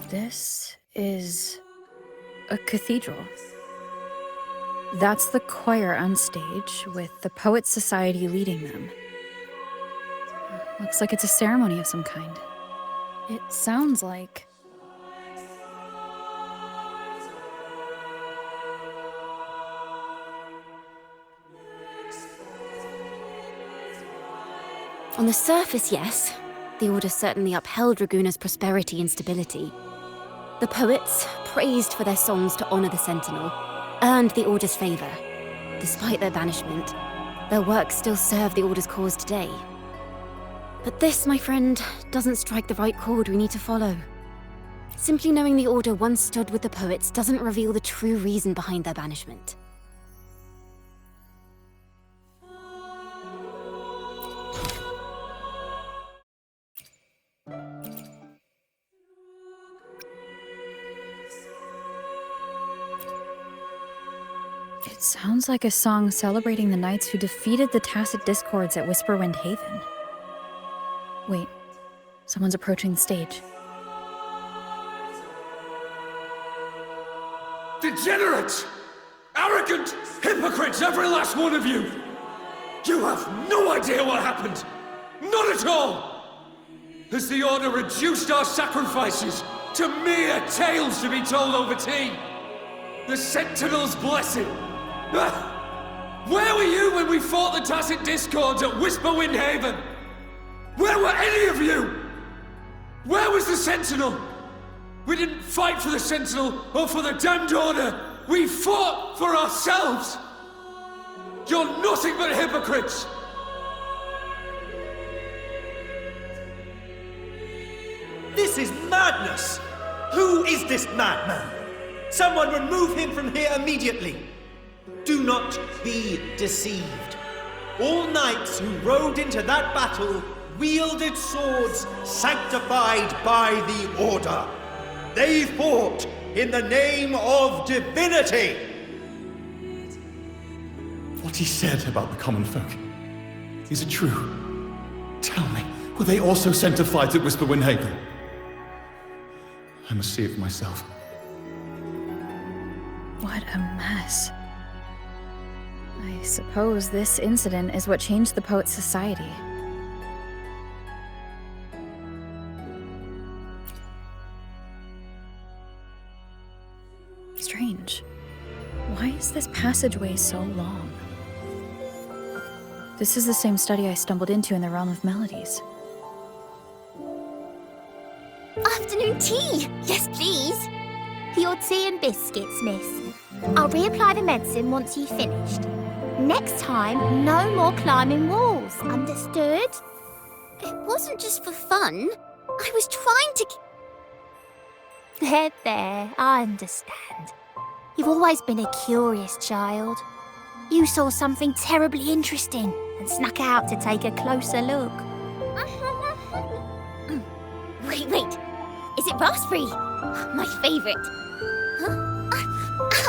This is a cathedral. That's the choir on stage, with the Poets Society leading them. Looks like it's a ceremony of some kind. It sounds like... On the surface, yes. The Order certainly upheld Raguna's prosperity and stability. The poets, praised for their songs to honor the Sentinel, earned the Order's favor. Despite their banishment, their work still serve the Order's cause today. But this, my friend, doesn't strike the right chord we need to follow. Simply knowing the Order once stood with the poets doesn't reveal the true reason behind their banishment. It sounds like a song celebrating the knights who defeated the Tacit Discords at Whisperwind Haven. Wait, someone's approaching the stage. Degenerates! Arrogant hypocrites, every last one of you! You have no idea what happened! Not at all! Has the Order reduced our sacrifices to mere tales to be told over tea? The Sentinel's blessing! Where were you when we fought the Tacit Discords at Whisperwind Haven? Where were any of you? Where was the Sentinel? We didn't fight for the Sentinel or for the damned Order. We fought for ourselves. You're nothing but hypocrites. This is madness! Who is this madman? Someone remove him from here immediately! Do not be deceived. All knights who rode into that battle wielded swords sanctified by the Order. They fought in the name of divinity! What he said about the common folk, is it true? Tell me, were they also sent to fight at Whisperwind Haven? I must see it for myself. What a mess. I suppose this incident is what changed the Poets Society. Strange. Why is this passageway so long? This is the same study I stumbled into in the Realm of Melodies. Afternoon tea! Yes, please. Your tea and biscuits, miss. I'll reapply the medicine once you've finished. Next time, no more climbing walls. Understood? It wasn't just for fun. I was trying to... There, I understand. You've always been a curious child. You saw something terribly interesting, and snuck out to take a closer look. Wait. Is it raspberry? My favourite. Huh?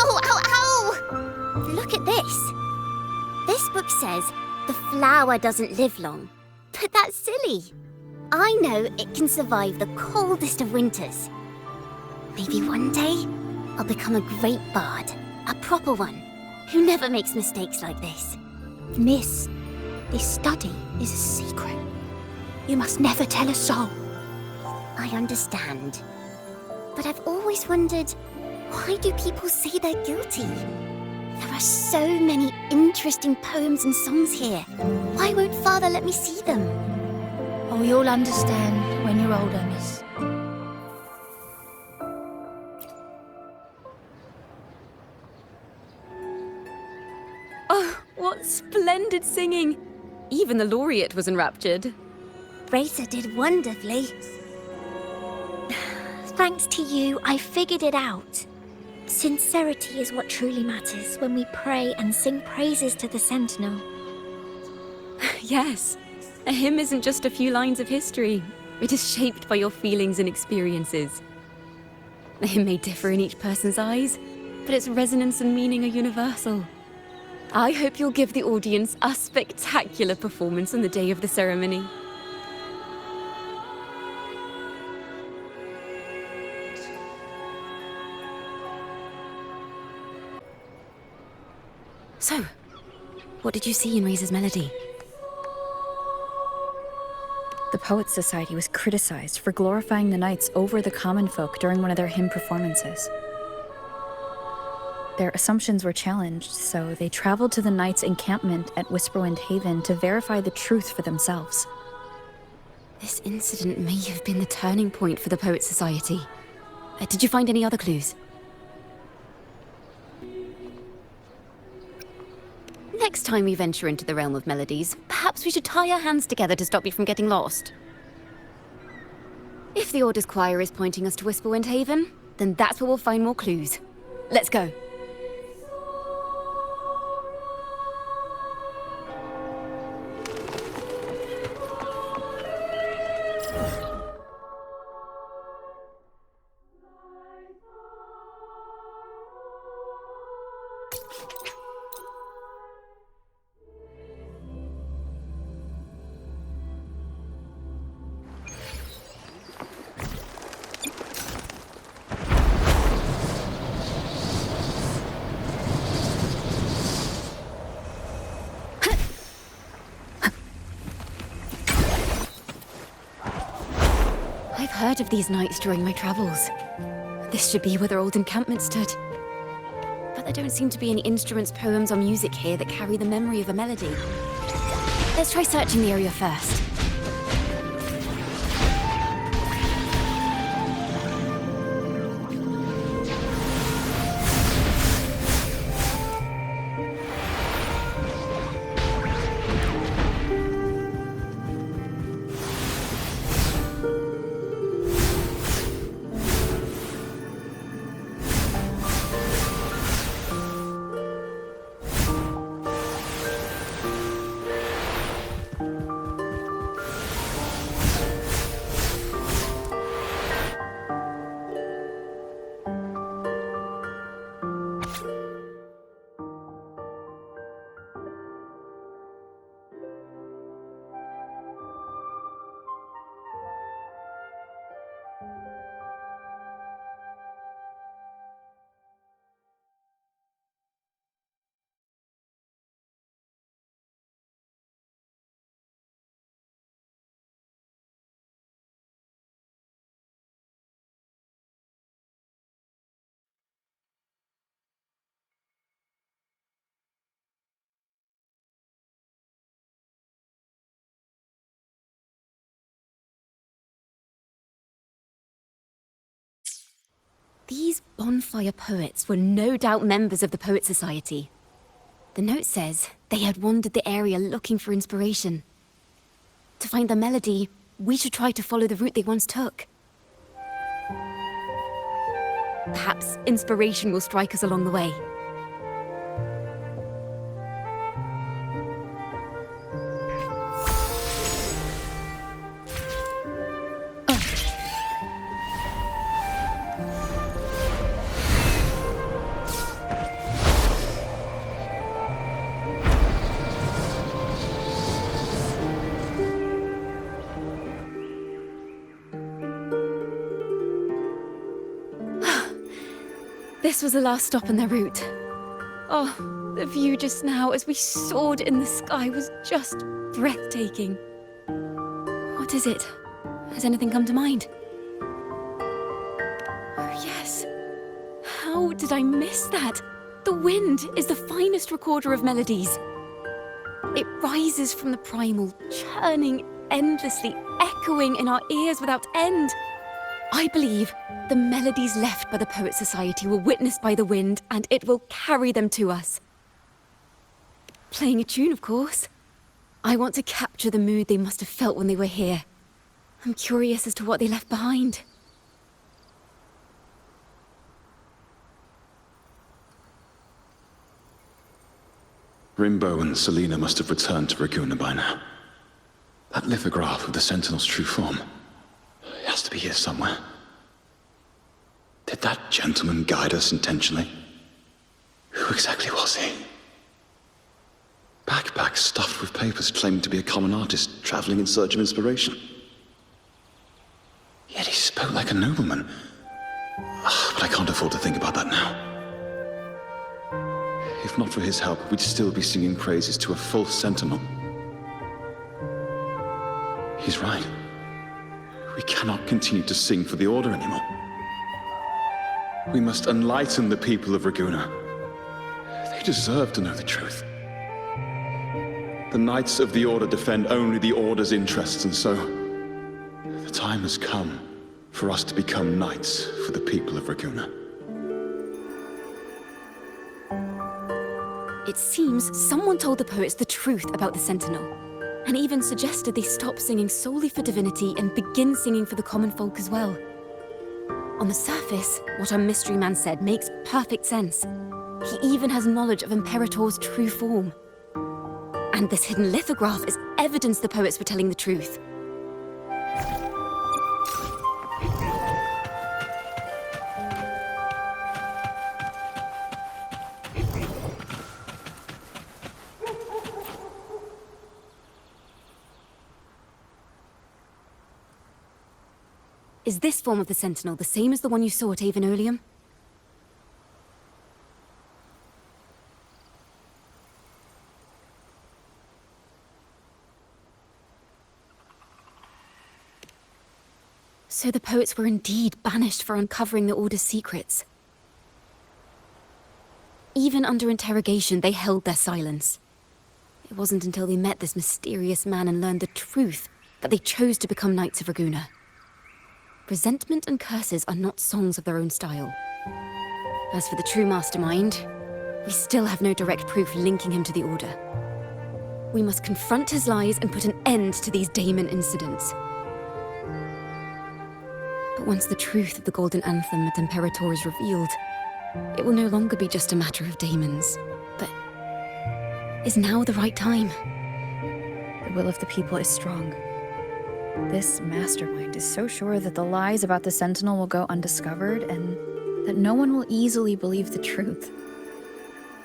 Ow! Look at this. This book says the flower doesn't live long. But that's silly. I know it can survive the coldest of winters. Maybe one day I'll become a great bard, a proper one, who never makes mistakes like this. Miss, this study is a secret. You must never tell a soul. I understand. But I've always wondered, why do people say they're guilty? There are so many interesting poems and songs here. Why won't Father let me see them? Oh, you'll understand when you're older, miss. Oh, what splendid singing! Even the laureate was enraptured. Racer did wonderfully. Thanks to you, I figured it out. Sincerity is what truly matters when we pray and sing praises to the Sentinel. Yes, a hymn isn't just a few lines of history. It is shaped by your feelings and experiences. The hymn may differ in each person's eyes, but its resonance and meaning are universal. I hope you'll give the audience a spectacular performance on the day of the ceremony. So, what did you see in Razor's melody? The Poets Society was criticized for glorifying the knights over the common folk during one of their hymn performances. Their assumptions were challenged, so they traveled to the knights' encampment at Whisperwind Haven to verify the truth for themselves. This incident may have been the turning point for the Poets Society. Did you find any other clues? Next time we venture into the realm of melodies, perhaps we should tie our hands together to stop you from getting lost. If the Order's choir is pointing us to Whisperwind Haven, then that's where we'll find more clues. Let's go. I've heard of these nights during my travels. This should be where their old encampment stood. But there don't seem to be any instruments, poems, or music here that carry the memory of a melody. Let's try searching the area first. These bonfire poets were no doubt members of the Poets Society. The note says they had wandered the area looking for inspiration. To find the melody, we should try to follow the route they once took. Perhaps inspiration will strike us along the way. This was the last stop on their route. Oh, the view just now as we soared in the sky was just breathtaking. What is it? Has anything come to mind? Oh, yes. How did I miss that? The wind is the finest recorder of melodies. It rises from the primal, churning endlessly, echoing in our ears without end. I believe the melodies left by the Poets' Society were witnessed by the wind, and it will carry them to us. Playing a tune, of course. I want to capture the mood they must have felt when they were here. I'm curious as to what they left behind. Rimbo and Selena must have returned to Raguna by now. That lithograph of the Sentinel's true form. It has to be here somewhere. Did that gentleman guide us intentionally? Who exactly was he? Backpack stuffed with papers claiming to be a common artist traveling in search of inspiration. Yet he spoke like a nobleman. But I can't afford to think about that now. If not for his help, we'd still be singing praises to a false sentinel. He's right. We cannot continue to sing for the Order anymore. We must enlighten the people of Raguna. They deserve to know the truth. The Knights of the Order defend only the Order's interests, and so the time has come for us to become knights for the people of Raguna. It seems someone told the poets the truth about the Sentinel, and even suggested they stop singing solely for divinity and begin singing for the common folk as well. On the surface, what our mystery man said makes perfect sense. He even has knowledge of Imperator's true form. And this hidden lithograph is evidence the poets were telling the truth. Is this form of the Sentinel the same as the one you saw at Avenolium? So the poets were indeed banished for uncovering the Order's secrets. Even under interrogation, they held their silence. It wasn't until they met this mysterious man and learned the truth that they chose to become Knights of Raguna. Resentment and curses are not songs of their own style. As for the true mastermind, we still have no direct proof linking him to the Order. We must confront his lies and put an end to these daemon incidents. But once the truth of the Golden Anthem at Imperator is revealed, it will no longer be just a matter of daemons. But is now the right time? The will of the people is strong. This mastermind is so sure that the lies about the Sentinel will go undiscovered and that no one will easily believe the truth.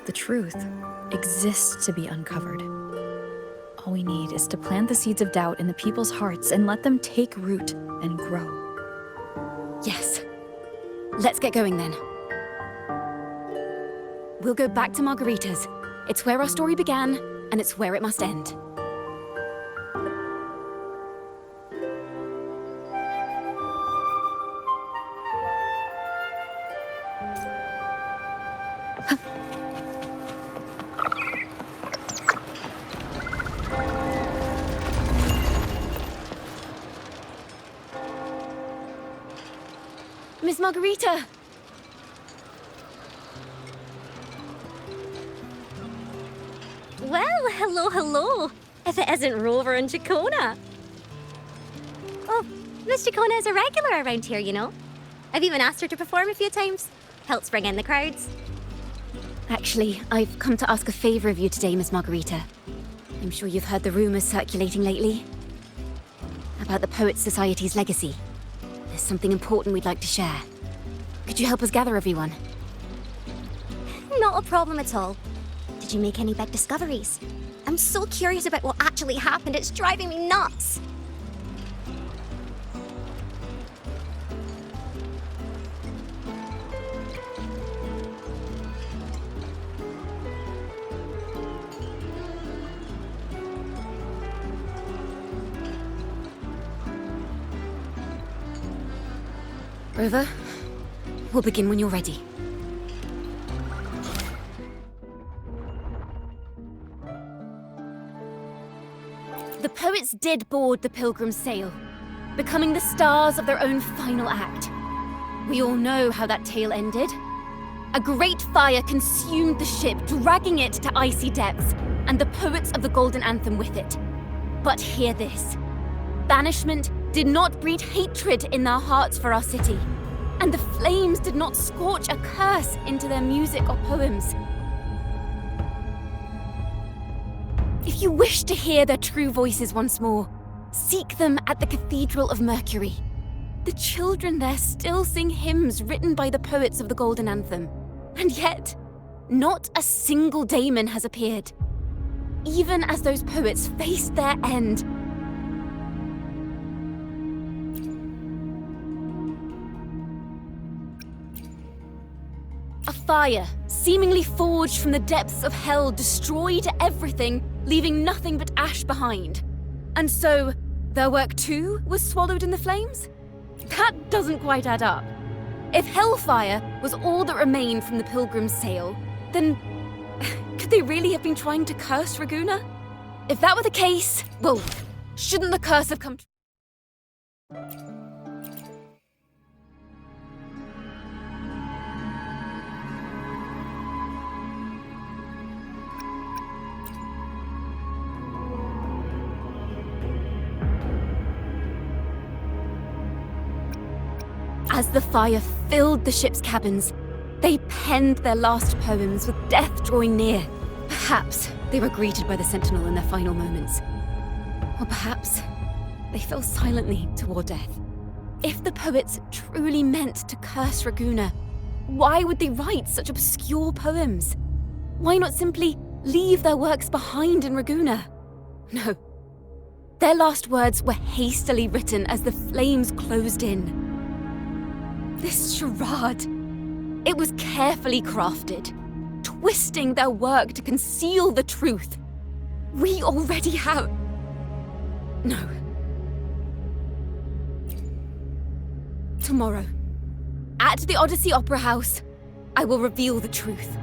The truth exists to be uncovered. All we need is to plant the seeds of doubt in the people's hearts and let them take root and grow. Yes. Let's get going then. We'll go back to Margarita's. It's where our story began, and it's where it must end. Miss Margarita! Well, hello. If it isn't Rover and Chacona. Oh, Miss Chacona is a regular around here, you know. I've even asked her to perform a few times. Helps bring in the crowds. Actually, I've come to ask a favor of you today, Miss Margarita. I'm sure you've heard the rumors circulating lately about the Poets' Society's legacy. There's something important we'd like to share. Could you help us gather everyone? Not a problem at all. Did you make any big discoveries? I'm so curious about what actually happened. It's driving me nuts. Rover, we'll begin when you're ready. The poets did board the Pilgrim's sail, becoming the stars of their own final act. We all know how that tale ended. A great fire consumed the ship, dragging it to icy depths, and the poets of the Golden Anthem with it. But hear this. Banishment did not breed hatred in their hearts for our city, and the flames did not scorch a curse into their music or poems. If you wish to hear their true voices once more, seek them at the Cathedral of Mercury. The children there still sing hymns written by the poets of the Golden Anthem. And yet, not a single daemon has appeared, even as those poets faced their end. A fire, seemingly forged from the depths of hell, destroyed everything, leaving nothing but ash behind. And so, their work too was swallowed in the flames? That doesn't quite add up. If hellfire was all that remained from the Pilgrim's sail, then could they really have been trying to curse Raguena? If that were the case, well, shouldn't the curse have come true? As the fire filled the ship's cabins, they penned their last poems with death drawing near. Perhaps they were greeted by the Sentinel in their final moments. Or perhaps they fell silently toward death. If the poets truly meant to curse Raguena, why would they write such obscure poems? Why not simply leave their works behind in Raguena? No. Their last words were hastily written as the flames closed in. This charade, it was carefully crafted, twisting their work to conceal the truth. We already have... No. Tomorrow, at the Odyssey Opera House, I will reveal the truth.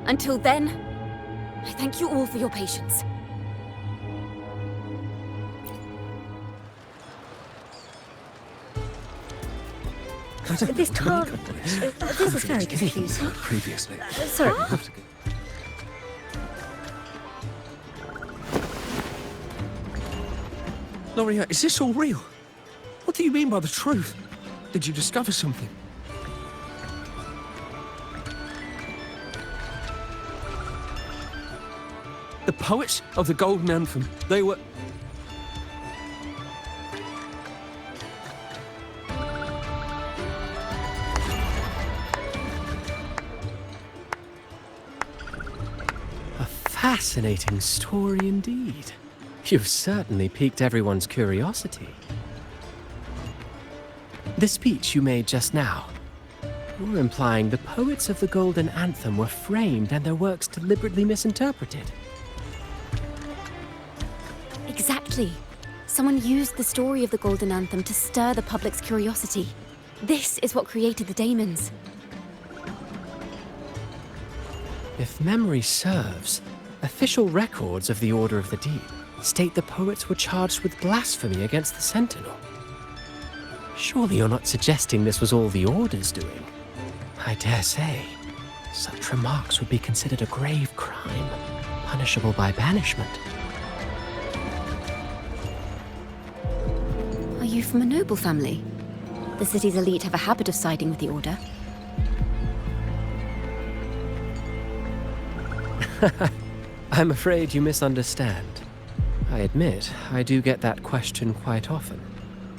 Until then, I thank you all for your patience. This can't... this is very confusing. Previously. Sorry. Loria, is this all real? What do you mean by the truth? Did you discover something? The poets of the Golden Anthem, they were... Fascinating story indeed. You've certainly piqued everyone's curiosity. The speech you made just now, you're implying the poets of the Golden Anthem were framed and their works deliberately misinterpreted. Exactly. Someone used the story of the Golden Anthem to stir the public's curiosity. This is what created the daemons. If memory serves, official records of the Order of the Deep state the poets were charged with blasphemy against the Sentinel. Surely you're not suggesting this was all the Order's doing? I dare say, such remarks would be considered a grave crime, punishable by banishment. Are you from a noble family? The city's elite have a habit of siding with the Order. I'm afraid you misunderstand. I admit, I do get that question quite often.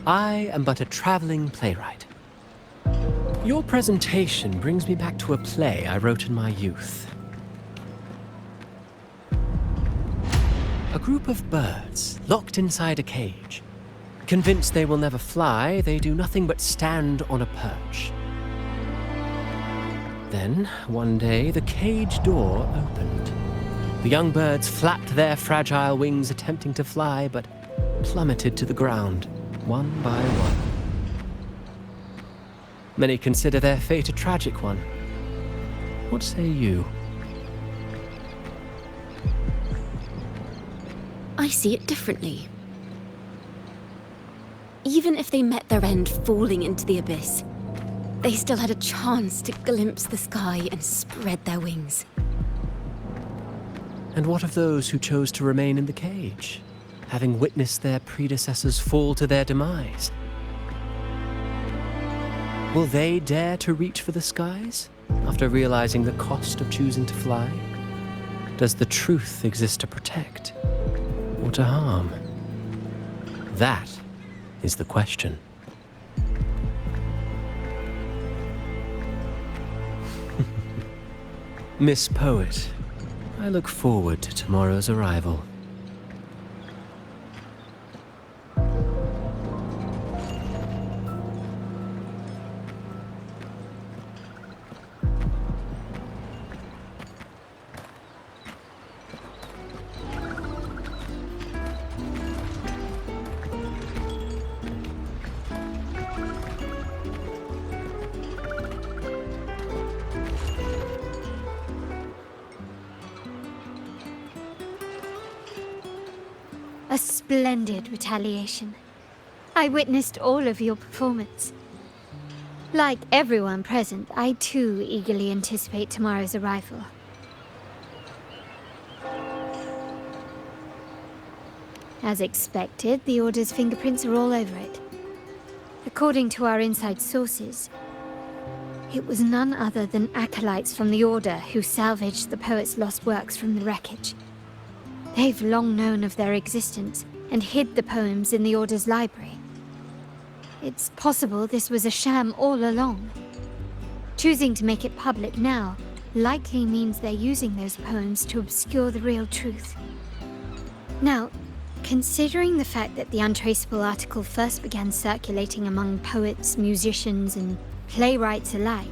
I am but a traveling playwright. Your presentation brings me back to a play I wrote in my youth. A group of birds, locked inside a cage. Convinced they will never fly, they do nothing but stand on a perch. Then, one day, the cage door opened. The young birds flapped their fragile wings, attempting to fly, but plummeted to the ground, one by one. Many consider their fate a tragic one. What say you? I see it differently. Even if they met their end falling into the abyss, they still had a chance to glimpse the sky and spread their wings. And what of those who chose to remain in the cage, having witnessed their predecessors fall to their demise? Will they dare to reach for the skies, after realizing the cost of choosing to fly? Does the truth exist to protect, or to harm? That is the question. Miss Poet, I look forward to tomorrow's arrival. A splendid retaliation. I witnessed all of your performance. Like everyone present, I too eagerly anticipate tomorrow's arrival. As expected, the Order's fingerprints are all over it. According to our inside sources, it was none other than acolytes from the Order who salvaged the poet's lost works from the wreckage. They've long known of their existence and hid the poems in the Order's library. It's possible this was a sham all along. Choosing to make it public now likely means they're using those poems to obscure the real truth. Now, considering the fact that the untraceable article first began circulating among poets, musicians, and playwrights alike,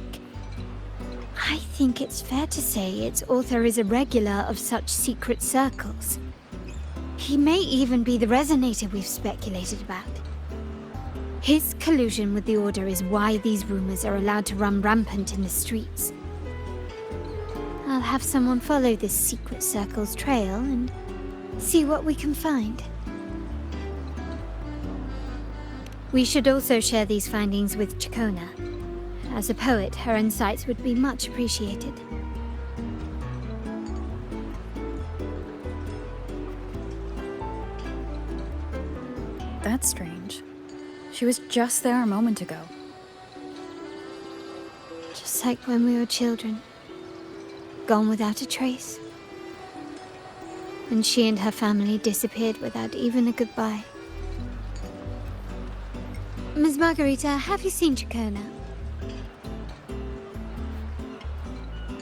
I think it's fair to say its author is a regular of such secret circles. He may even be the resonator we've speculated about. His collusion with the Order is why these rumors are allowed to run rampant in the streets. I'll have someone follow this secret circle's trail and see what we can find. We should also share these findings with Chacona. As a poet, her insights would be much appreciated. That's strange. She was just there a moment ago. Just like when we were children. Gone without a trace. And she and her family disappeared without even a goodbye. Ms. Margarita, have you seen Chacona?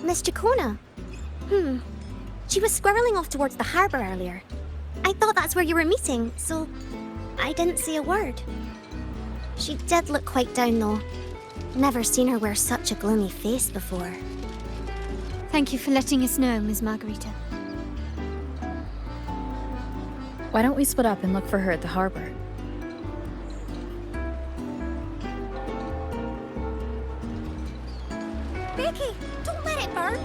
Miss Chacona? She was squirreling off towards the harbour earlier. I thought that's where you were meeting, so I didn't say a word. She did look quite down, though. Never seen her wear such a gloomy face before. Thank you for letting us know, Ms. Margarita. Why don't we split up and look for her at the harbor? Becky, don't let it burn!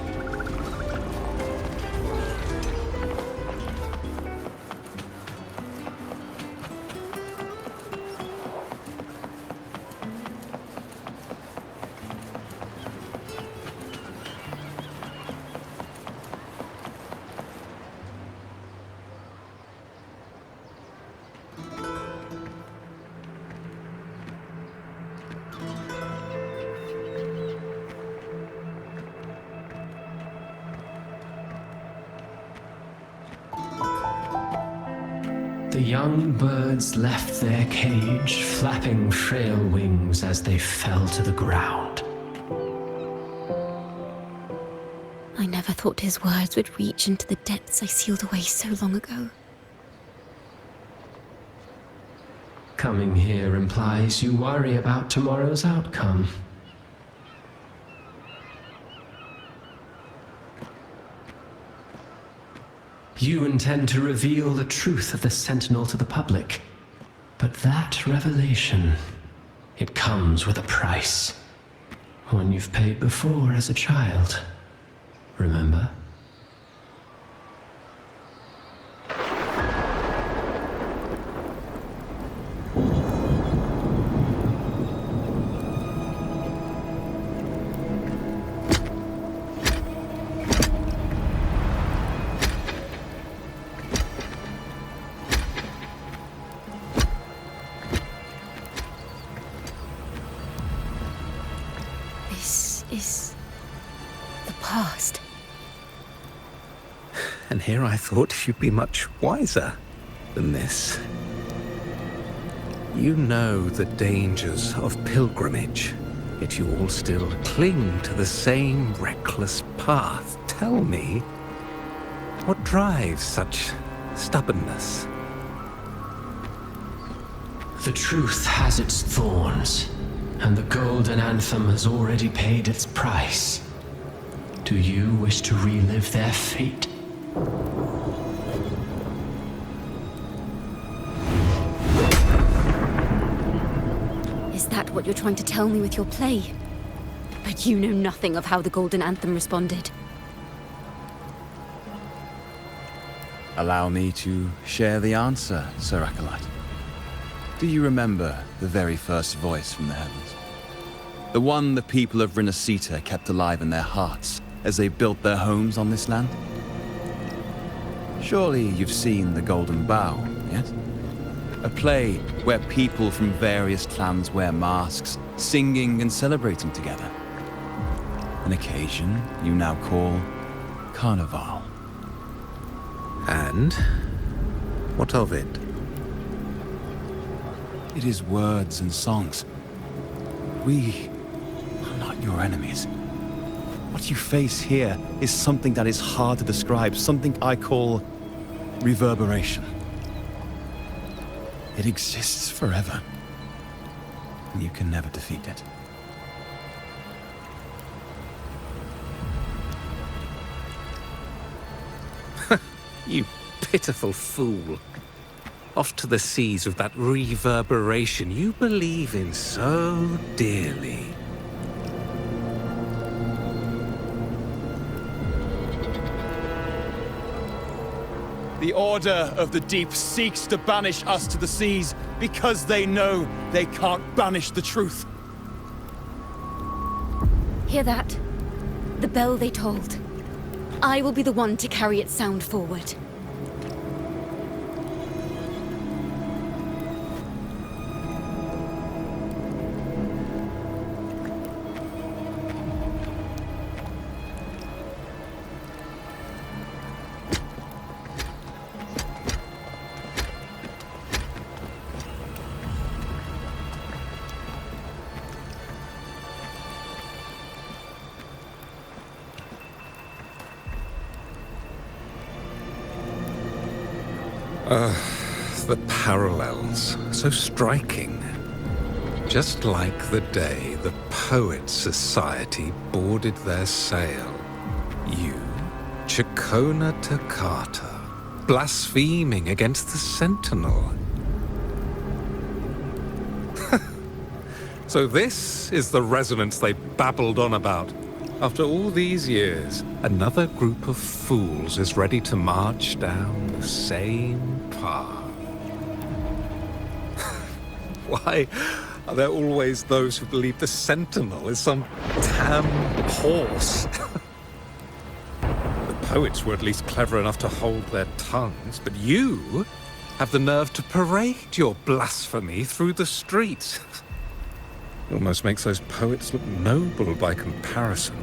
The young birds left their cage, flapping frail wings as they fell to the ground. I never thought his words would reach into the depths I sealed away so long ago. Coming here implies you worry about tomorrow's outcome. You intend to reveal the truth of the Sentinel to the public. But that revelation, it comes with a price. One you've paid before as a child. Remember? And here I thought you'd be much wiser than this. You know the dangers of pilgrimage, yet you all still cling to the same reckless path. Tell me, what drives such stubbornness? The truth has its thorns, and the golden anthem has already paid its price. Do you wish to relive their fate? Is that what you're trying to tell me with your play? But you know nothing of how the Golden Anthem responded. Allow me to share the answer, Sir Acolyte. Do you remember the very first voice from the heavens? The one the people of Renacita kept alive in their hearts as they built their homes on this land? Surely you've seen The Golden Bough, yes? A play where people from various clans wear masks, singing and celebrating together. An occasion you now call Carnival. And what of it? It is words and songs. We are not your enemies. What you face here is something that is hard to describe, something I call reverberation. It exists forever, and you can never defeat it. You pitiful fool. Off to the seas with that reverberation you believe in so dearly. The Order of the Deep seeks to banish us to the seas because they know they can't banish the truth. Hear that? The bell they tolled. I will be the one to carry its sound forward. The parallels, so striking. Just like the day the Poets Society boarded their sail. You, Chacona Toccata, blaspheming against the Sentinel. So this is the resonance they babbled on about. After all these years, another group of fools is ready to march down the same path. Why are there always those who believe the Sentinel is some damn horse? The poets were at least clever enough to hold their tongues, but you have the nerve to parade your blasphemy through the streets. It almost makes those poets look noble by comparison.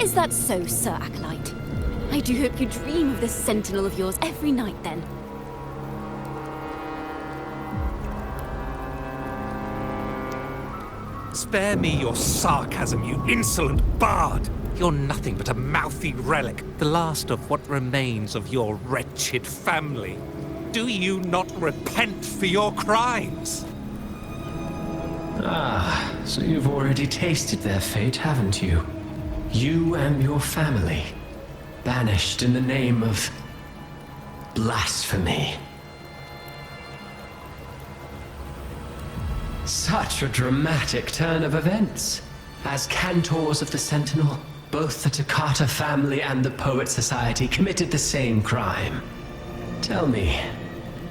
Is that so, Sir Acolyte? I do hope you dream of this Sentinel of yours every night, then. Spare me your sarcasm, you insolent bard! You're nothing but a mouthy relic, the last of what remains of your wretched family. Do you not repent for your crimes? Ah, so you've already tasted their fate, haven't you? You and your family, banished in the name of blasphemy. Such a dramatic turn of events. As cantors of the Sentinel, both the Toccata family and the Poet Society committed the same crime. Tell me,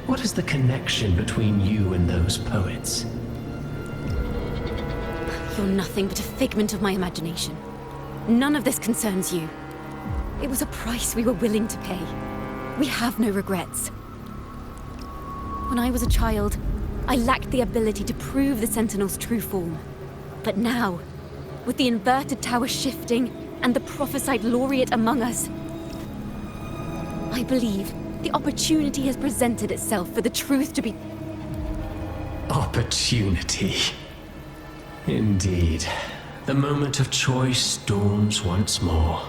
what is the connection between you and those poets? You're nothing but a figment of my imagination. None of this concerns you. It was a price we were willing to pay. We have no regrets. When I was a child, I lacked the ability to prove the Sentinel's true form. But now, with the inverted tower shifting and the prophesied laureate among us, I believe the opportunity has presented itself for the truth to be... Opportunity. Indeed. The moment of choice dawns once more.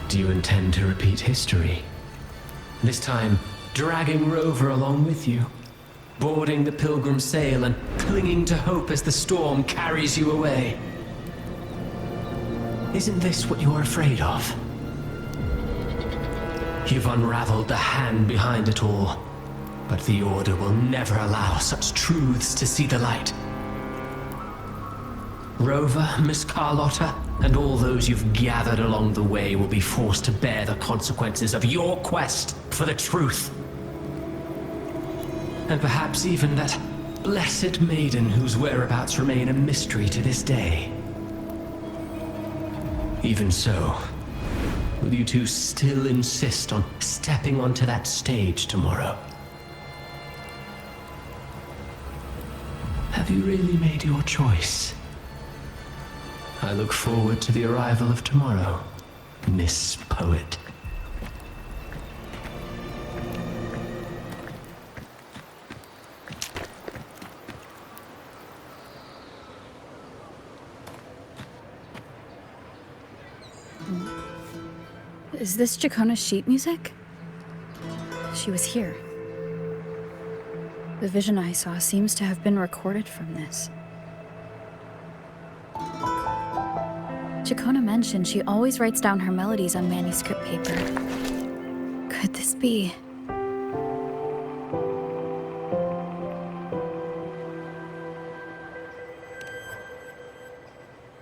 Do you intend to repeat history? This time, dragging Rover along with you, boarding the pilgrim sail and clinging to hope as the storm carries you away. Isn't this what you're afraid of? You've unraveled the hand behind it all, but the Order will never allow such truths to see the light. Rover, Miss Carlotta, and all those you've gathered along the way will be forced to bear the consequences of your quest for the truth. And perhaps even that blessed maiden whose whereabouts remain a mystery to this day. Even so, will you two still insist on stepping onto that stage tomorrow? Have you really made your choice? I look forward to the arrival of tomorrow, Miss Poet. Is this Jacona's sheet music? She was here. The vision I saw seems to have been recorded from this. Jacona mentioned she always writes down her melodies on manuscript paper. Could this be?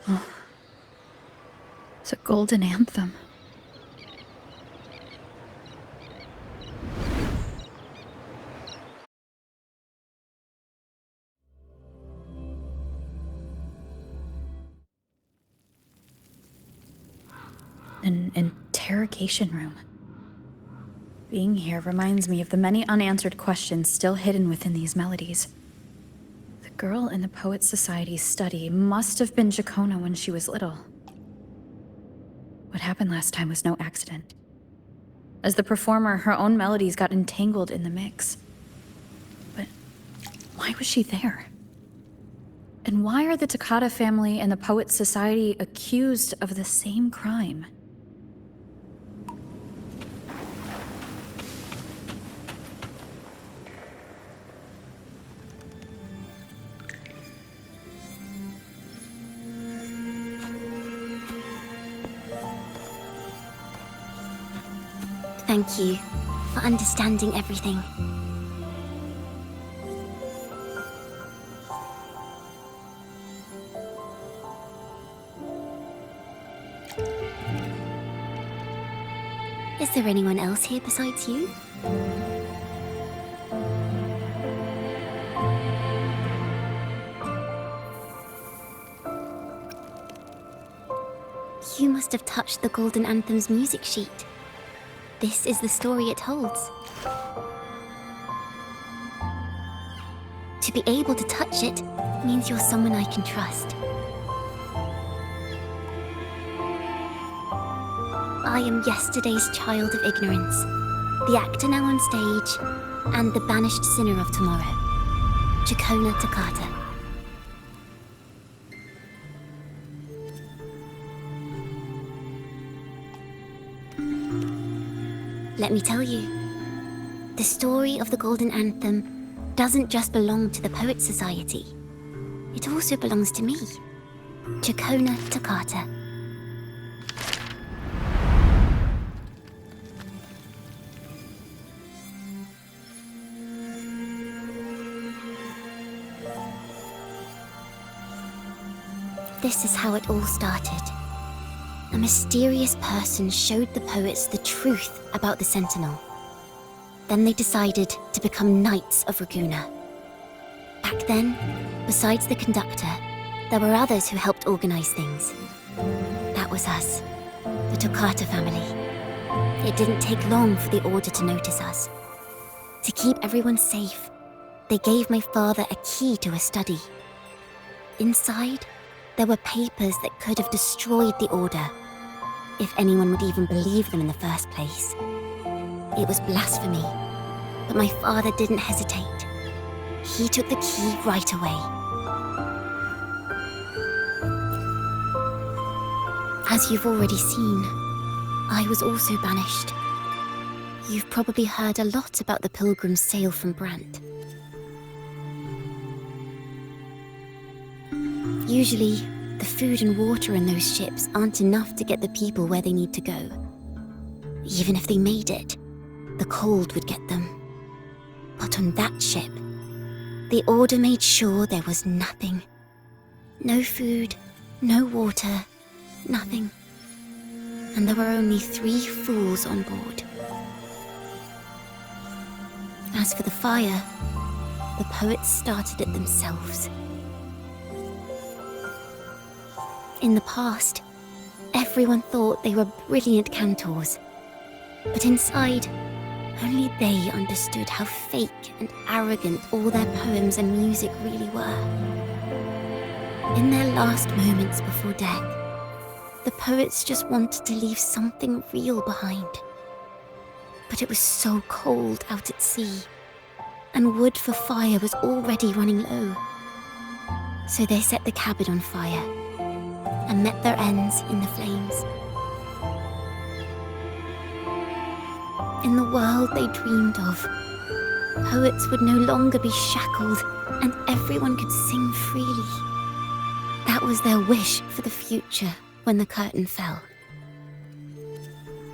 Oh. It's a golden anthem. An interrogation room. Being here reminds me of the many unanswered questions still hidden within these melodies. The girl in the Poet Society's study must have been Jacona when she was little. What happened last time was no accident. As the performer, her own melodies got entangled in the mix. But why was she there? And why are the Toccata family and the Poet Society accused of the same crime? Thank you for understanding everything. Is there anyone else here besides you? You must have touched the Golden Anthem's music sheet. This is the story it holds. To be able to touch it means you're someone I can trust. I am yesterday's child of ignorance, the actor now on stage, and the banished sinner of tomorrow, Jacona Toccata. Let me tell you, the story of the Golden Anthem doesn't just belong to the Poet Society. It also belongs to me, Jacona Toccata. this is how it all started. A mysterious person showed the poets the truth about the Sentinel. Then they decided to become Knights of Raguena. Back then, besides the conductor, there were others who helped organize things. That was us, the Toccata family. It didn't take long for the Order to notice us. To keep everyone safe, they gave my father a key to a study. Inside, there were papers that could have destroyed the Order, if anyone would even believe them in the first place. It was blasphemy, but my father didn't hesitate. He took the key right away. As you've already seen, I was also banished. You've probably heard a lot about the pilgrim's sail from Brant. Usually, the food and water in those ships aren't enough to get the people where they need to go. Even if they made it, the cold would get them. But on that ship, the Order made sure there was nothing. No food, no water, nothing. And there were only 3 fools on board. As for the fire, the poets started it themselves. In the past, everyone thought they were brilliant cantors. But inside, only they understood how fake and arrogant all their poems and music really were. In their last moments before death, the poets just wanted to leave something real behind. But it was so cold out at sea, and wood for fire was already running low. So they set the cabin on fire, and met their ends in the flames. In the world they dreamed of, poets would no longer be shackled, and everyone could sing freely. That was their wish for the future when the curtain fell.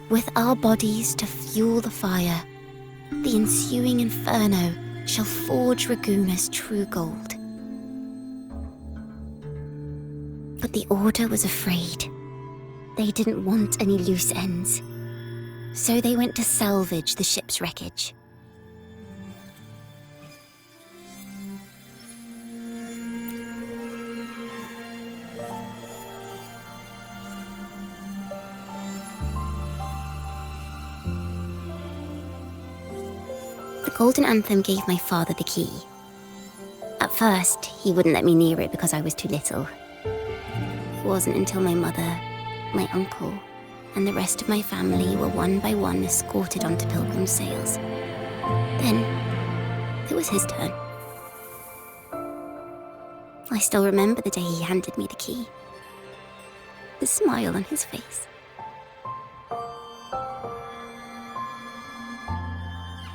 With our bodies to fuel the fire, the ensuing inferno shall forge Raguena's true gold. But the Order was afraid. They didn't want any loose ends. So they went to salvage the ship's wreckage. The Golden Anthem gave my father the key. At first, he wouldn't let me near it because I was too little. It wasn't until my mother, my uncle, and the rest of my family were one by one escorted onto Pilgrim's sails. Then, it was his turn. I still remember the day he handed me the key. The smile on his face.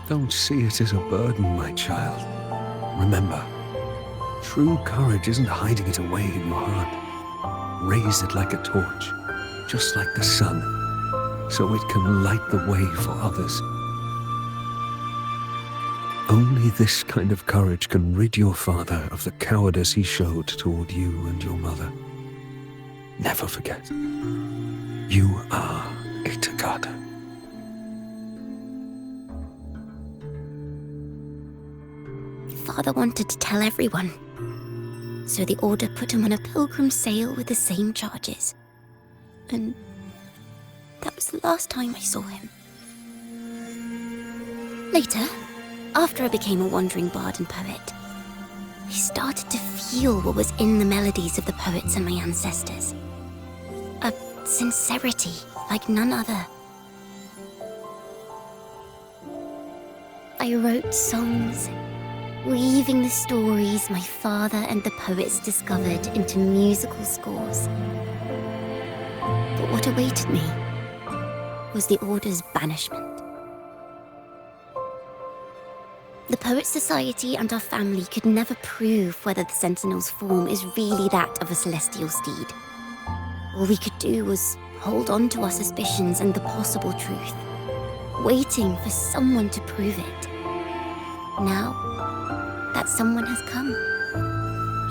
Don't see it as a burden, my child. Remember, true courage isn't hiding it away in your heart. Raise it like a torch, just like the sun, so it can light the way for others. Only this kind of courage can rid your father of the cowardice he showed toward you and your mother. Never forget, you are a Toccata. Father wanted to tell everyone, so the Order put him on a pilgrim's sail with the same charges. And that was the last time I saw him. Later, after I became a wandering bard and poet, I started to feel what was in the melodies of the poets and my ancestors. A sincerity like none other. I wrote songs, weaving the stories my father and the poets discovered into musical scores. But what awaited me was the Order's banishment. The Poets Society and our family could never prove whether the Sentinel's form is really that of a celestial steed. All we could do was hold on to our suspicions and the possible truth, waiting for someone to prove it. Now, that someone has come.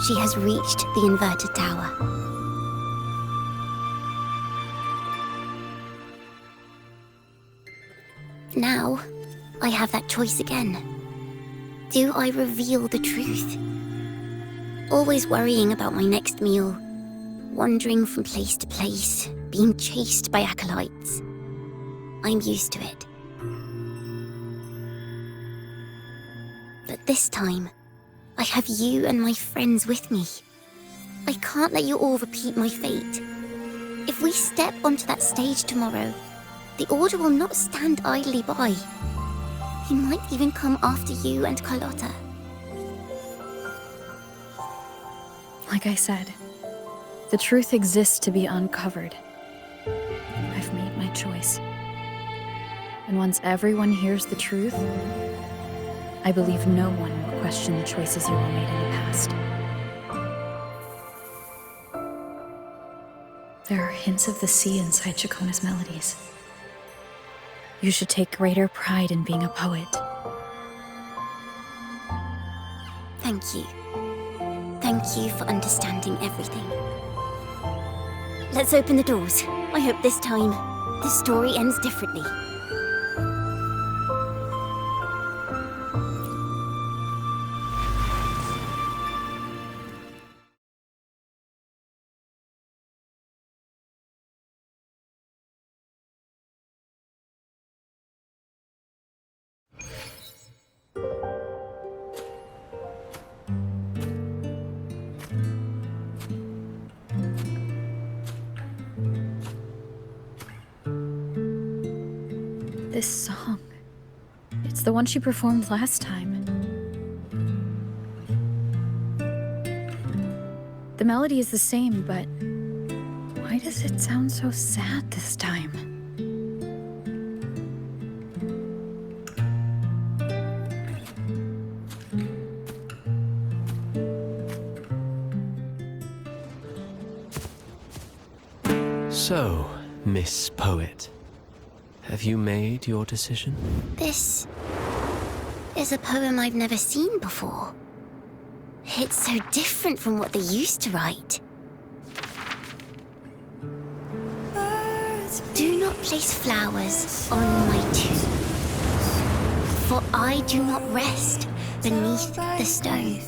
She has reached the inverted tower, now, I have that choice again. Do I reveal the truth? Always worrying about my next meal, wandering from place to place, being chased by acolytes. I'm used to it. But this time, I have you and my friends with me. I can't let you all repeat my fate. If we step onto that stage tomorrow, the Order will not stand idly by. He might even come after you and Carlotta. Like I said, the truth exists to be uncovered. I've made my choice. And once everyone hears the truth, I believe no one will question the choices you all made in the past. There are hints of the sea inside Chacona's melodies. You should take greater pride in being a poet. Thank you. Thank you for understanding everything. Let's open the doors. I hope this time, the story ends differently. This song. It's the one she performed last time. The melody is the same, but why does it sound so sad this time? So, Miss Poet, have you made your decision? This is a poem I've never seen before. It's so different from what they used to write. Do not place flowers on my tomb, for I do not rest beneath the stone.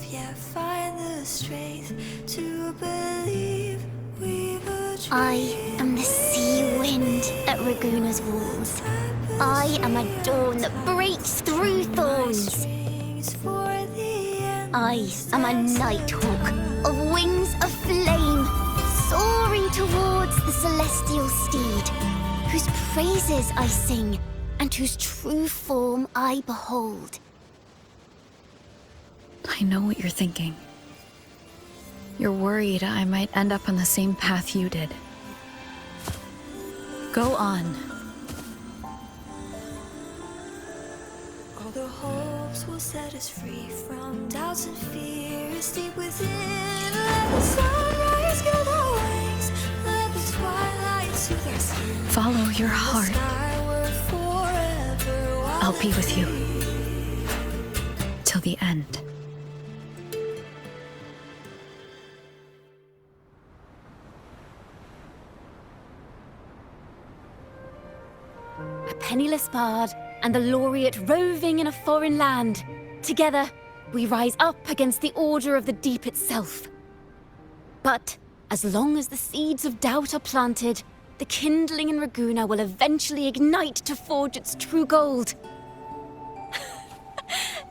I am the sea wind at Raguna's walls. I am a dawn that breaks through thorns. I am a nighthawk of wings of flame, soaring towards the celestial steed, whose praises I sing and whose true form I behold. I know what you're thinking. You're worried I might end up on the same path you did. Go on. All the hopes will set us free from doubts and fears deep within. Let the sunrise give our wings. Let the twilight soothe our skin. Follow your heart. I'll be with you. Till the end. A penniless bard and the laureate roving in a foreign land. Together, we rise up against the Order of the Deep itself. But as long as the seeds of doubt are planted, the kindling in Raguna will eventually ignite to forge its true gold.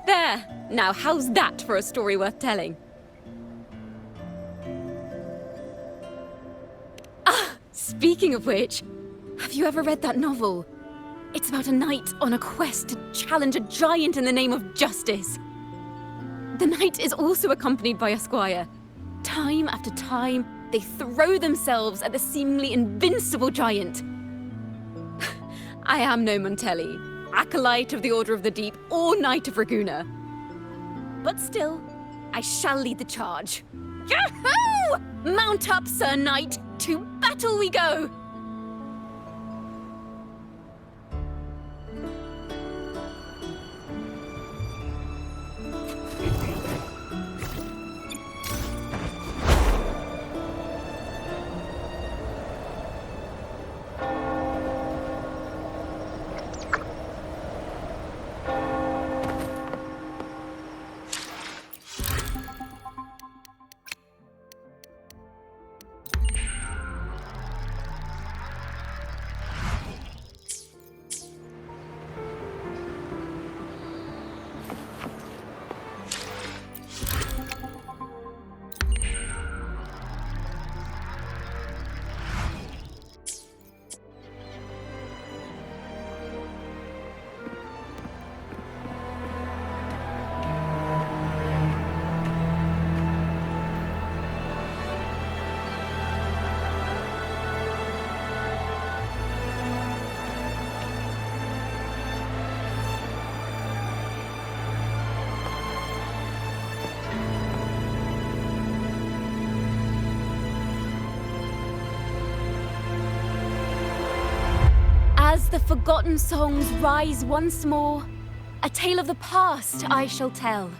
There! Now, how's that for a story worth telling? Ah! Speaking of which, have you ever read that novel? It's about a knight on a quest to challenge a giant in the name of justice. The knight is also accompanied by a squire. Time after time, they throw themselves at the seemingly invincible giant. I am no Montelli, acolyte of the Order of the Deep, or Knight of Raguna. But still, I shall lead the charge. Yahoo! Mount up, Sir Knight! To battle we go! As the forgotten songs rise once more, a tale of the past I shall tell.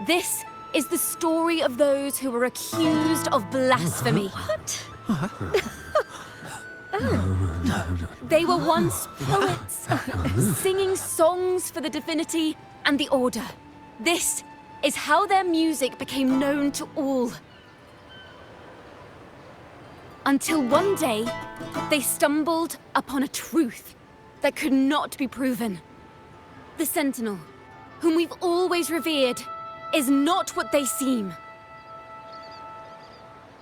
This is the story of those who were accused of blasphemy. What? They were once poets, singing songs for the divinity and the order. This is how their music became known to all. Until one day, they stumbled upon a truth that could not be proven. The Sentinel, whom we've always revered, is not what they seem.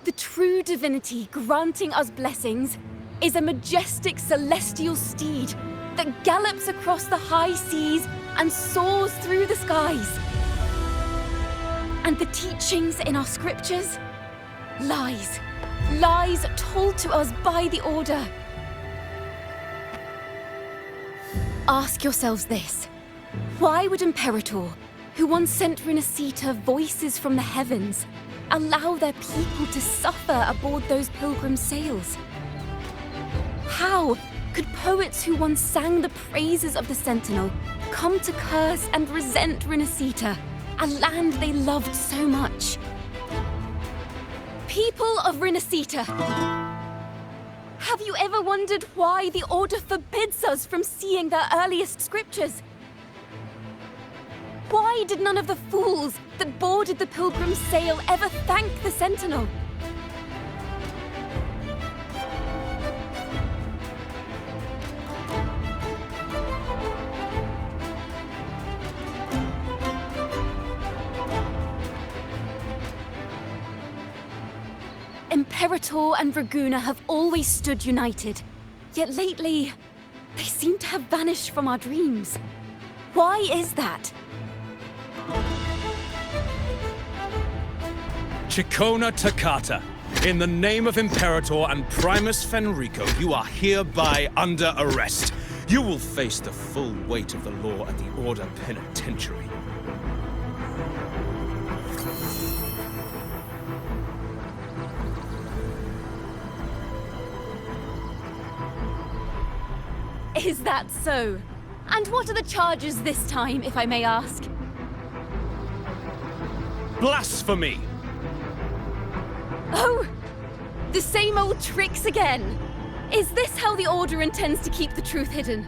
The true divinity granting us blessings is a majestic celestial steed that gallops across the high seas and soars through the skies. And the teachings in our scriptures? Lies. Lies told to us by the Order. Ask yourselves this. Why would Imperator, who once sent Renacita voices from the heavens, allow their people to suffer aboard those pilgrim sails? How could poets who once sang the praises of the Sentinel come to curse and resent Renacita, a land they loved so much? People of Renacita, have you ever wondered why the Order forbids us from seeing their earliest scriptures? Why did none of the fools that boarded the Pilgrim's sail ever thank the Sentinel? Imperator and Raguna have always stood united, yet lately, they seem to have vanished from our dreams. Why is that? Chicona Takata, in the name of Imperator and Primus Fenrico, you are hereby under arrest. You will face the full weight of the law at the Order Penitentiary. Is that so? And what are the charges this time, if I may ask? Blasphemy! Oh! The same old tricks again! Is this how the Order intends to keep the truth hidden?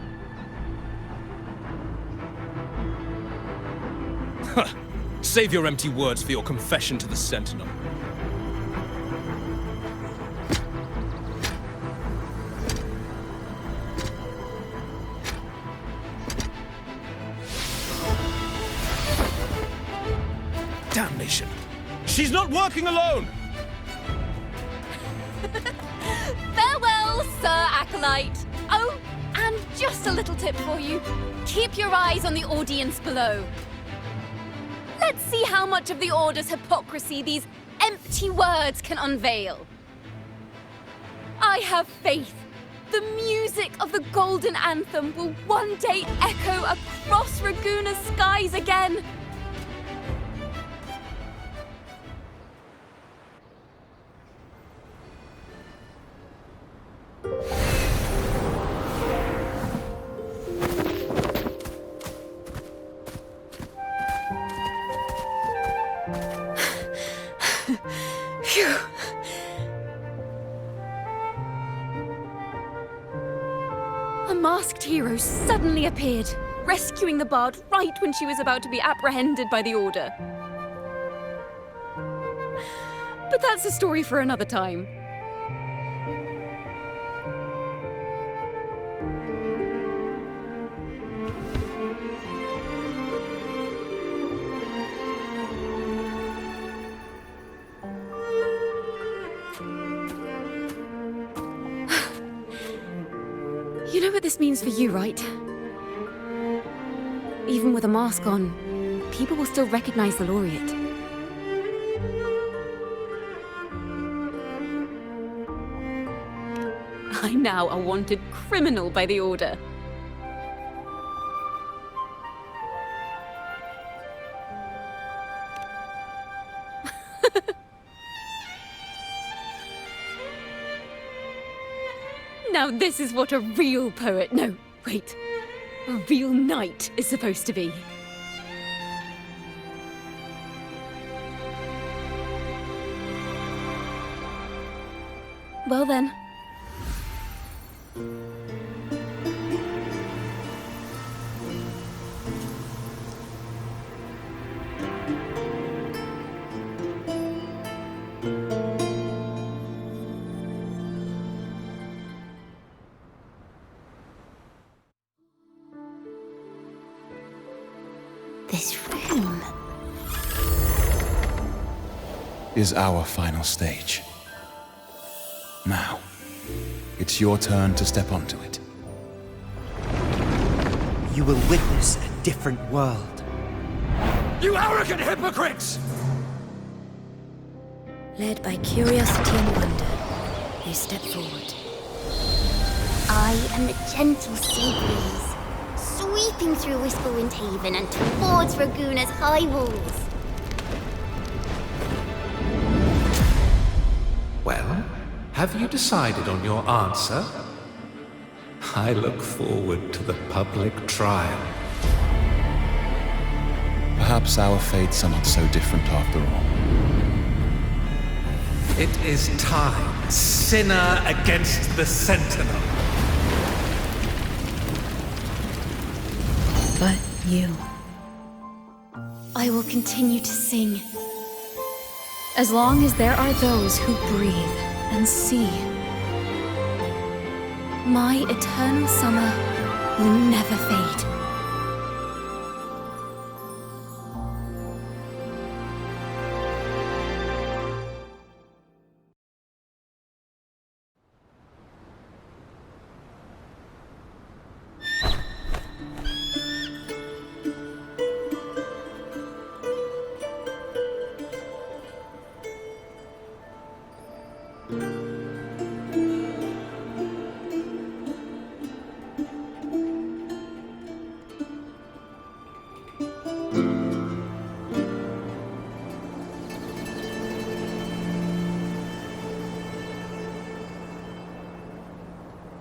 Save your empty words for your confession to the Sentinel. Damnation! She's not working alone! Farewell, Sir Acolyte! Oh, and just a little tip for you. Keep your eyes on the audience below. Let's see how much of the Order's hypocrisy these empty words can unveil. I have faith. The music of the Golden Anthem will one day echo across Raguna's skies again. Phew. A masked hero suddenly appeared, rescuing the bard right when she was about to be apprehended by the Order. But that's a story for another time. You know what this means for you, right? Even with a mask on, people will still recognize the laureate. I'm now a wanted criminal by the Order. Now this is what a real poet, no, wait, a real knight is supposed to be. Well then. This room is our final stage. Now, it's your turn to step onto it. You will witness a different world. You arrogant hypocrites! Led by curiosity and wonder, they step forward. I am the gentle sea breeze, sweeping through Whisperwind Haven and towards Raguna's high walls. Well, have you decided on your answer? I look forward to the public trial. Perhaps our fates are not so different after all. It is time, sinner against the Sentinel. But you. I will continue to sing. As long as there are those who breathe and see. My eternal summer will never fade.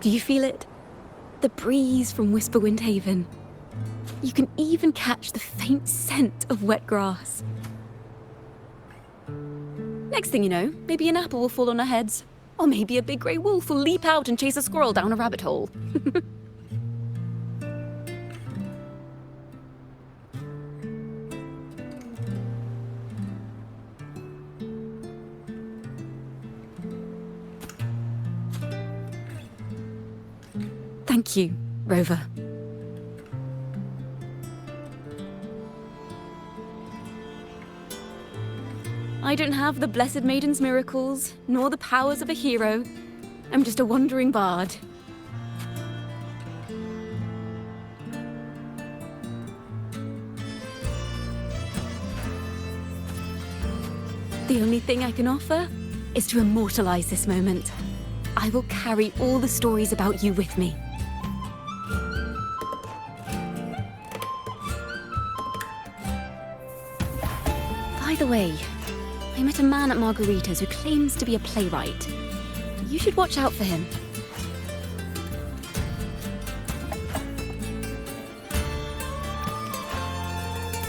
Do you feel it? The breeze from Whisperwind Haven. You can even catch the faint scent of wet grass. Next thing you know, maybe an apple will fall on our heads. Or maybe a big grey wolf will leap out and chase a squirrel down a rabbit hole. Thank you, Rover. I don't have the Blessed Maiden's miracles, nor the powers of a hero. I'm just a wandering bard. The only thing I can offer is to immortalize this moment. I will carry all the stories about you with me. By the way, I met a man at Margarita's who claims to be a playwright. You should watch out for him.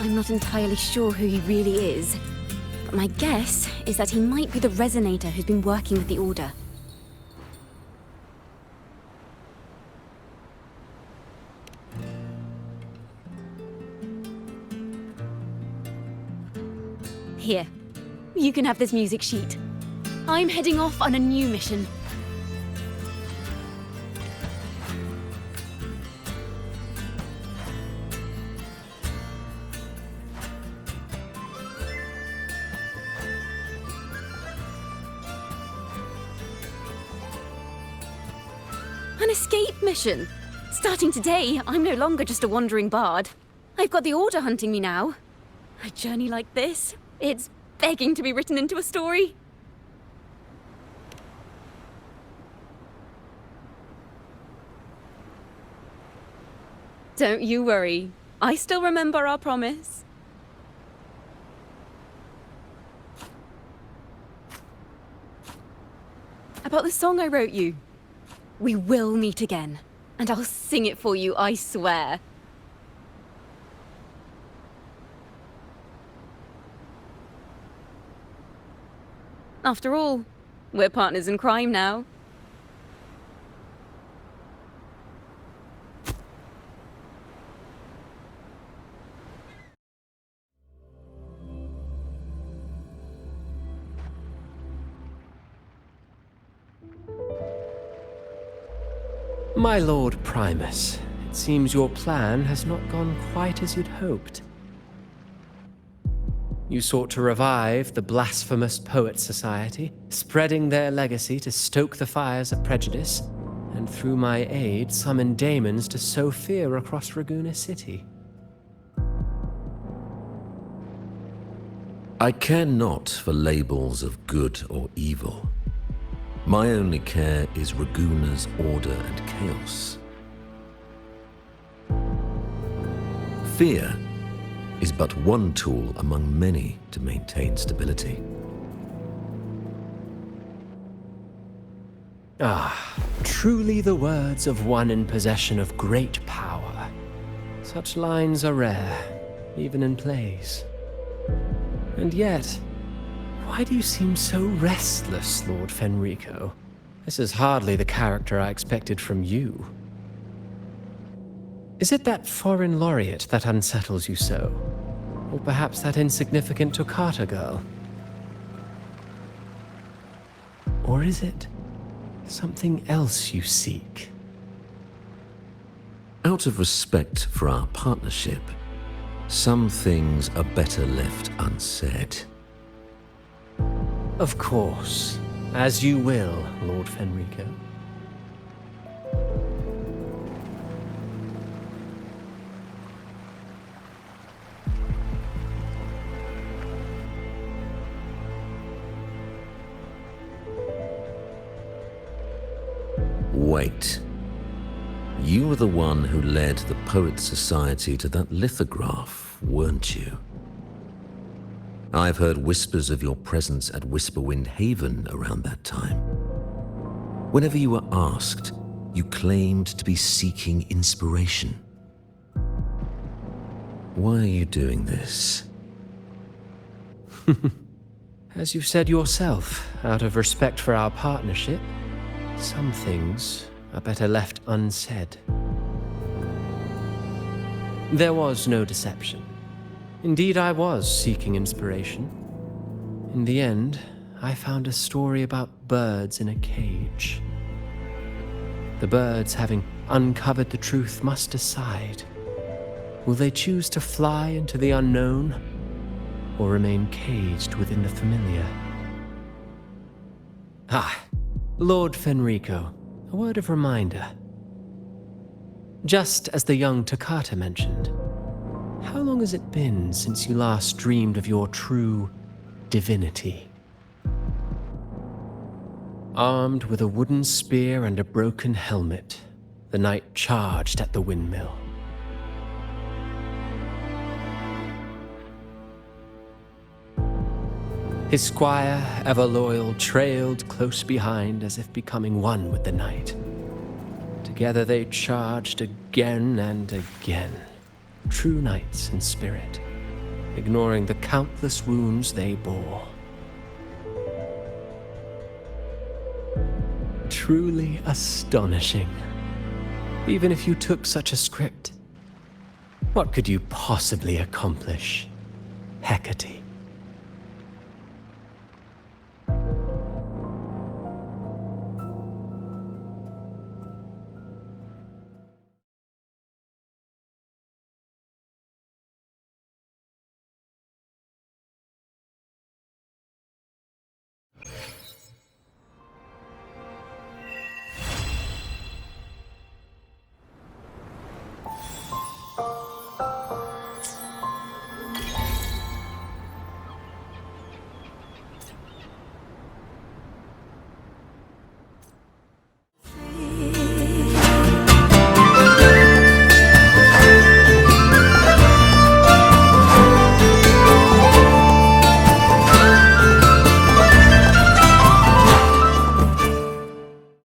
I'm not entirely sure who he really is, but my guess is that he might be the resonator who's been working with the Order. Here, you can have this music sheet. I'm heading off on a new mission. An escape mission. Starting today, I'm no longer just a wandering bard. I've got the Order hunting me now. A journey like this, it's begging to be written into a story. Don't you worry. I still remember our promise. About the song I wrote you. We will meet again, and I'll sing it for you, I swear. After all, we're partners in crime now. My Lord Primus, it seems your plan has not gone quite as you'd hoped. You sought to revive the blasphemous Poets Society, spreading their legacy to stoke the fires of prejudice, and through my aid summon daemons to sow fear across Raguena City. I care not for labels of good or evil. My only care is Raguena's order and chaos. Fear is but one tool among many to maintain stability. Ah, truly the words of one in possession of great power. Such lines are rare, even in plays. And yet, why do you seem so restless, Lord Fenrico? This is hardly the character I expected from you. Is it that foreign laureate that unsettles you so? Or perhaps that insignificant Toccata girl? Or is it something else you seek? Out of respect for our partnership, some things are better left unsaid. Of course. As you will, Lord Fenrico. Wait. You were the one who led the Poets Society to that lithograph, weren't you? I've heard whispers of your presence at Whisperwind Haven around that time. Whenever you were asked, you claimed to be seeking inspiration. Why are you doing this? As you said yourself, out of respect for our partnership, some things are better left unsaid. There was no deception. Indeed, I was seeking inspiration. In the end, I found a story about birds in a cage. The birds, having uncovered the truth, must decide. Will they choose to fly into the unknown, or remain caged within the familiar? Ah, Lord Fenrico, a word of reminder. Just as the young Toccata mentioned, how long has it been since you last dreamed of your true divinity? Armed with a wooden spear and a broken helmet, the knight charged at the windmill. His squire, ever loyal, trailed close behind as if becoming one with the knight. Together they charged again and again, true knights in spirit, ignoring the countless wounds they bore. Truly astonishing. Even if you took such a script, what could you possibly accomplish, Hecate?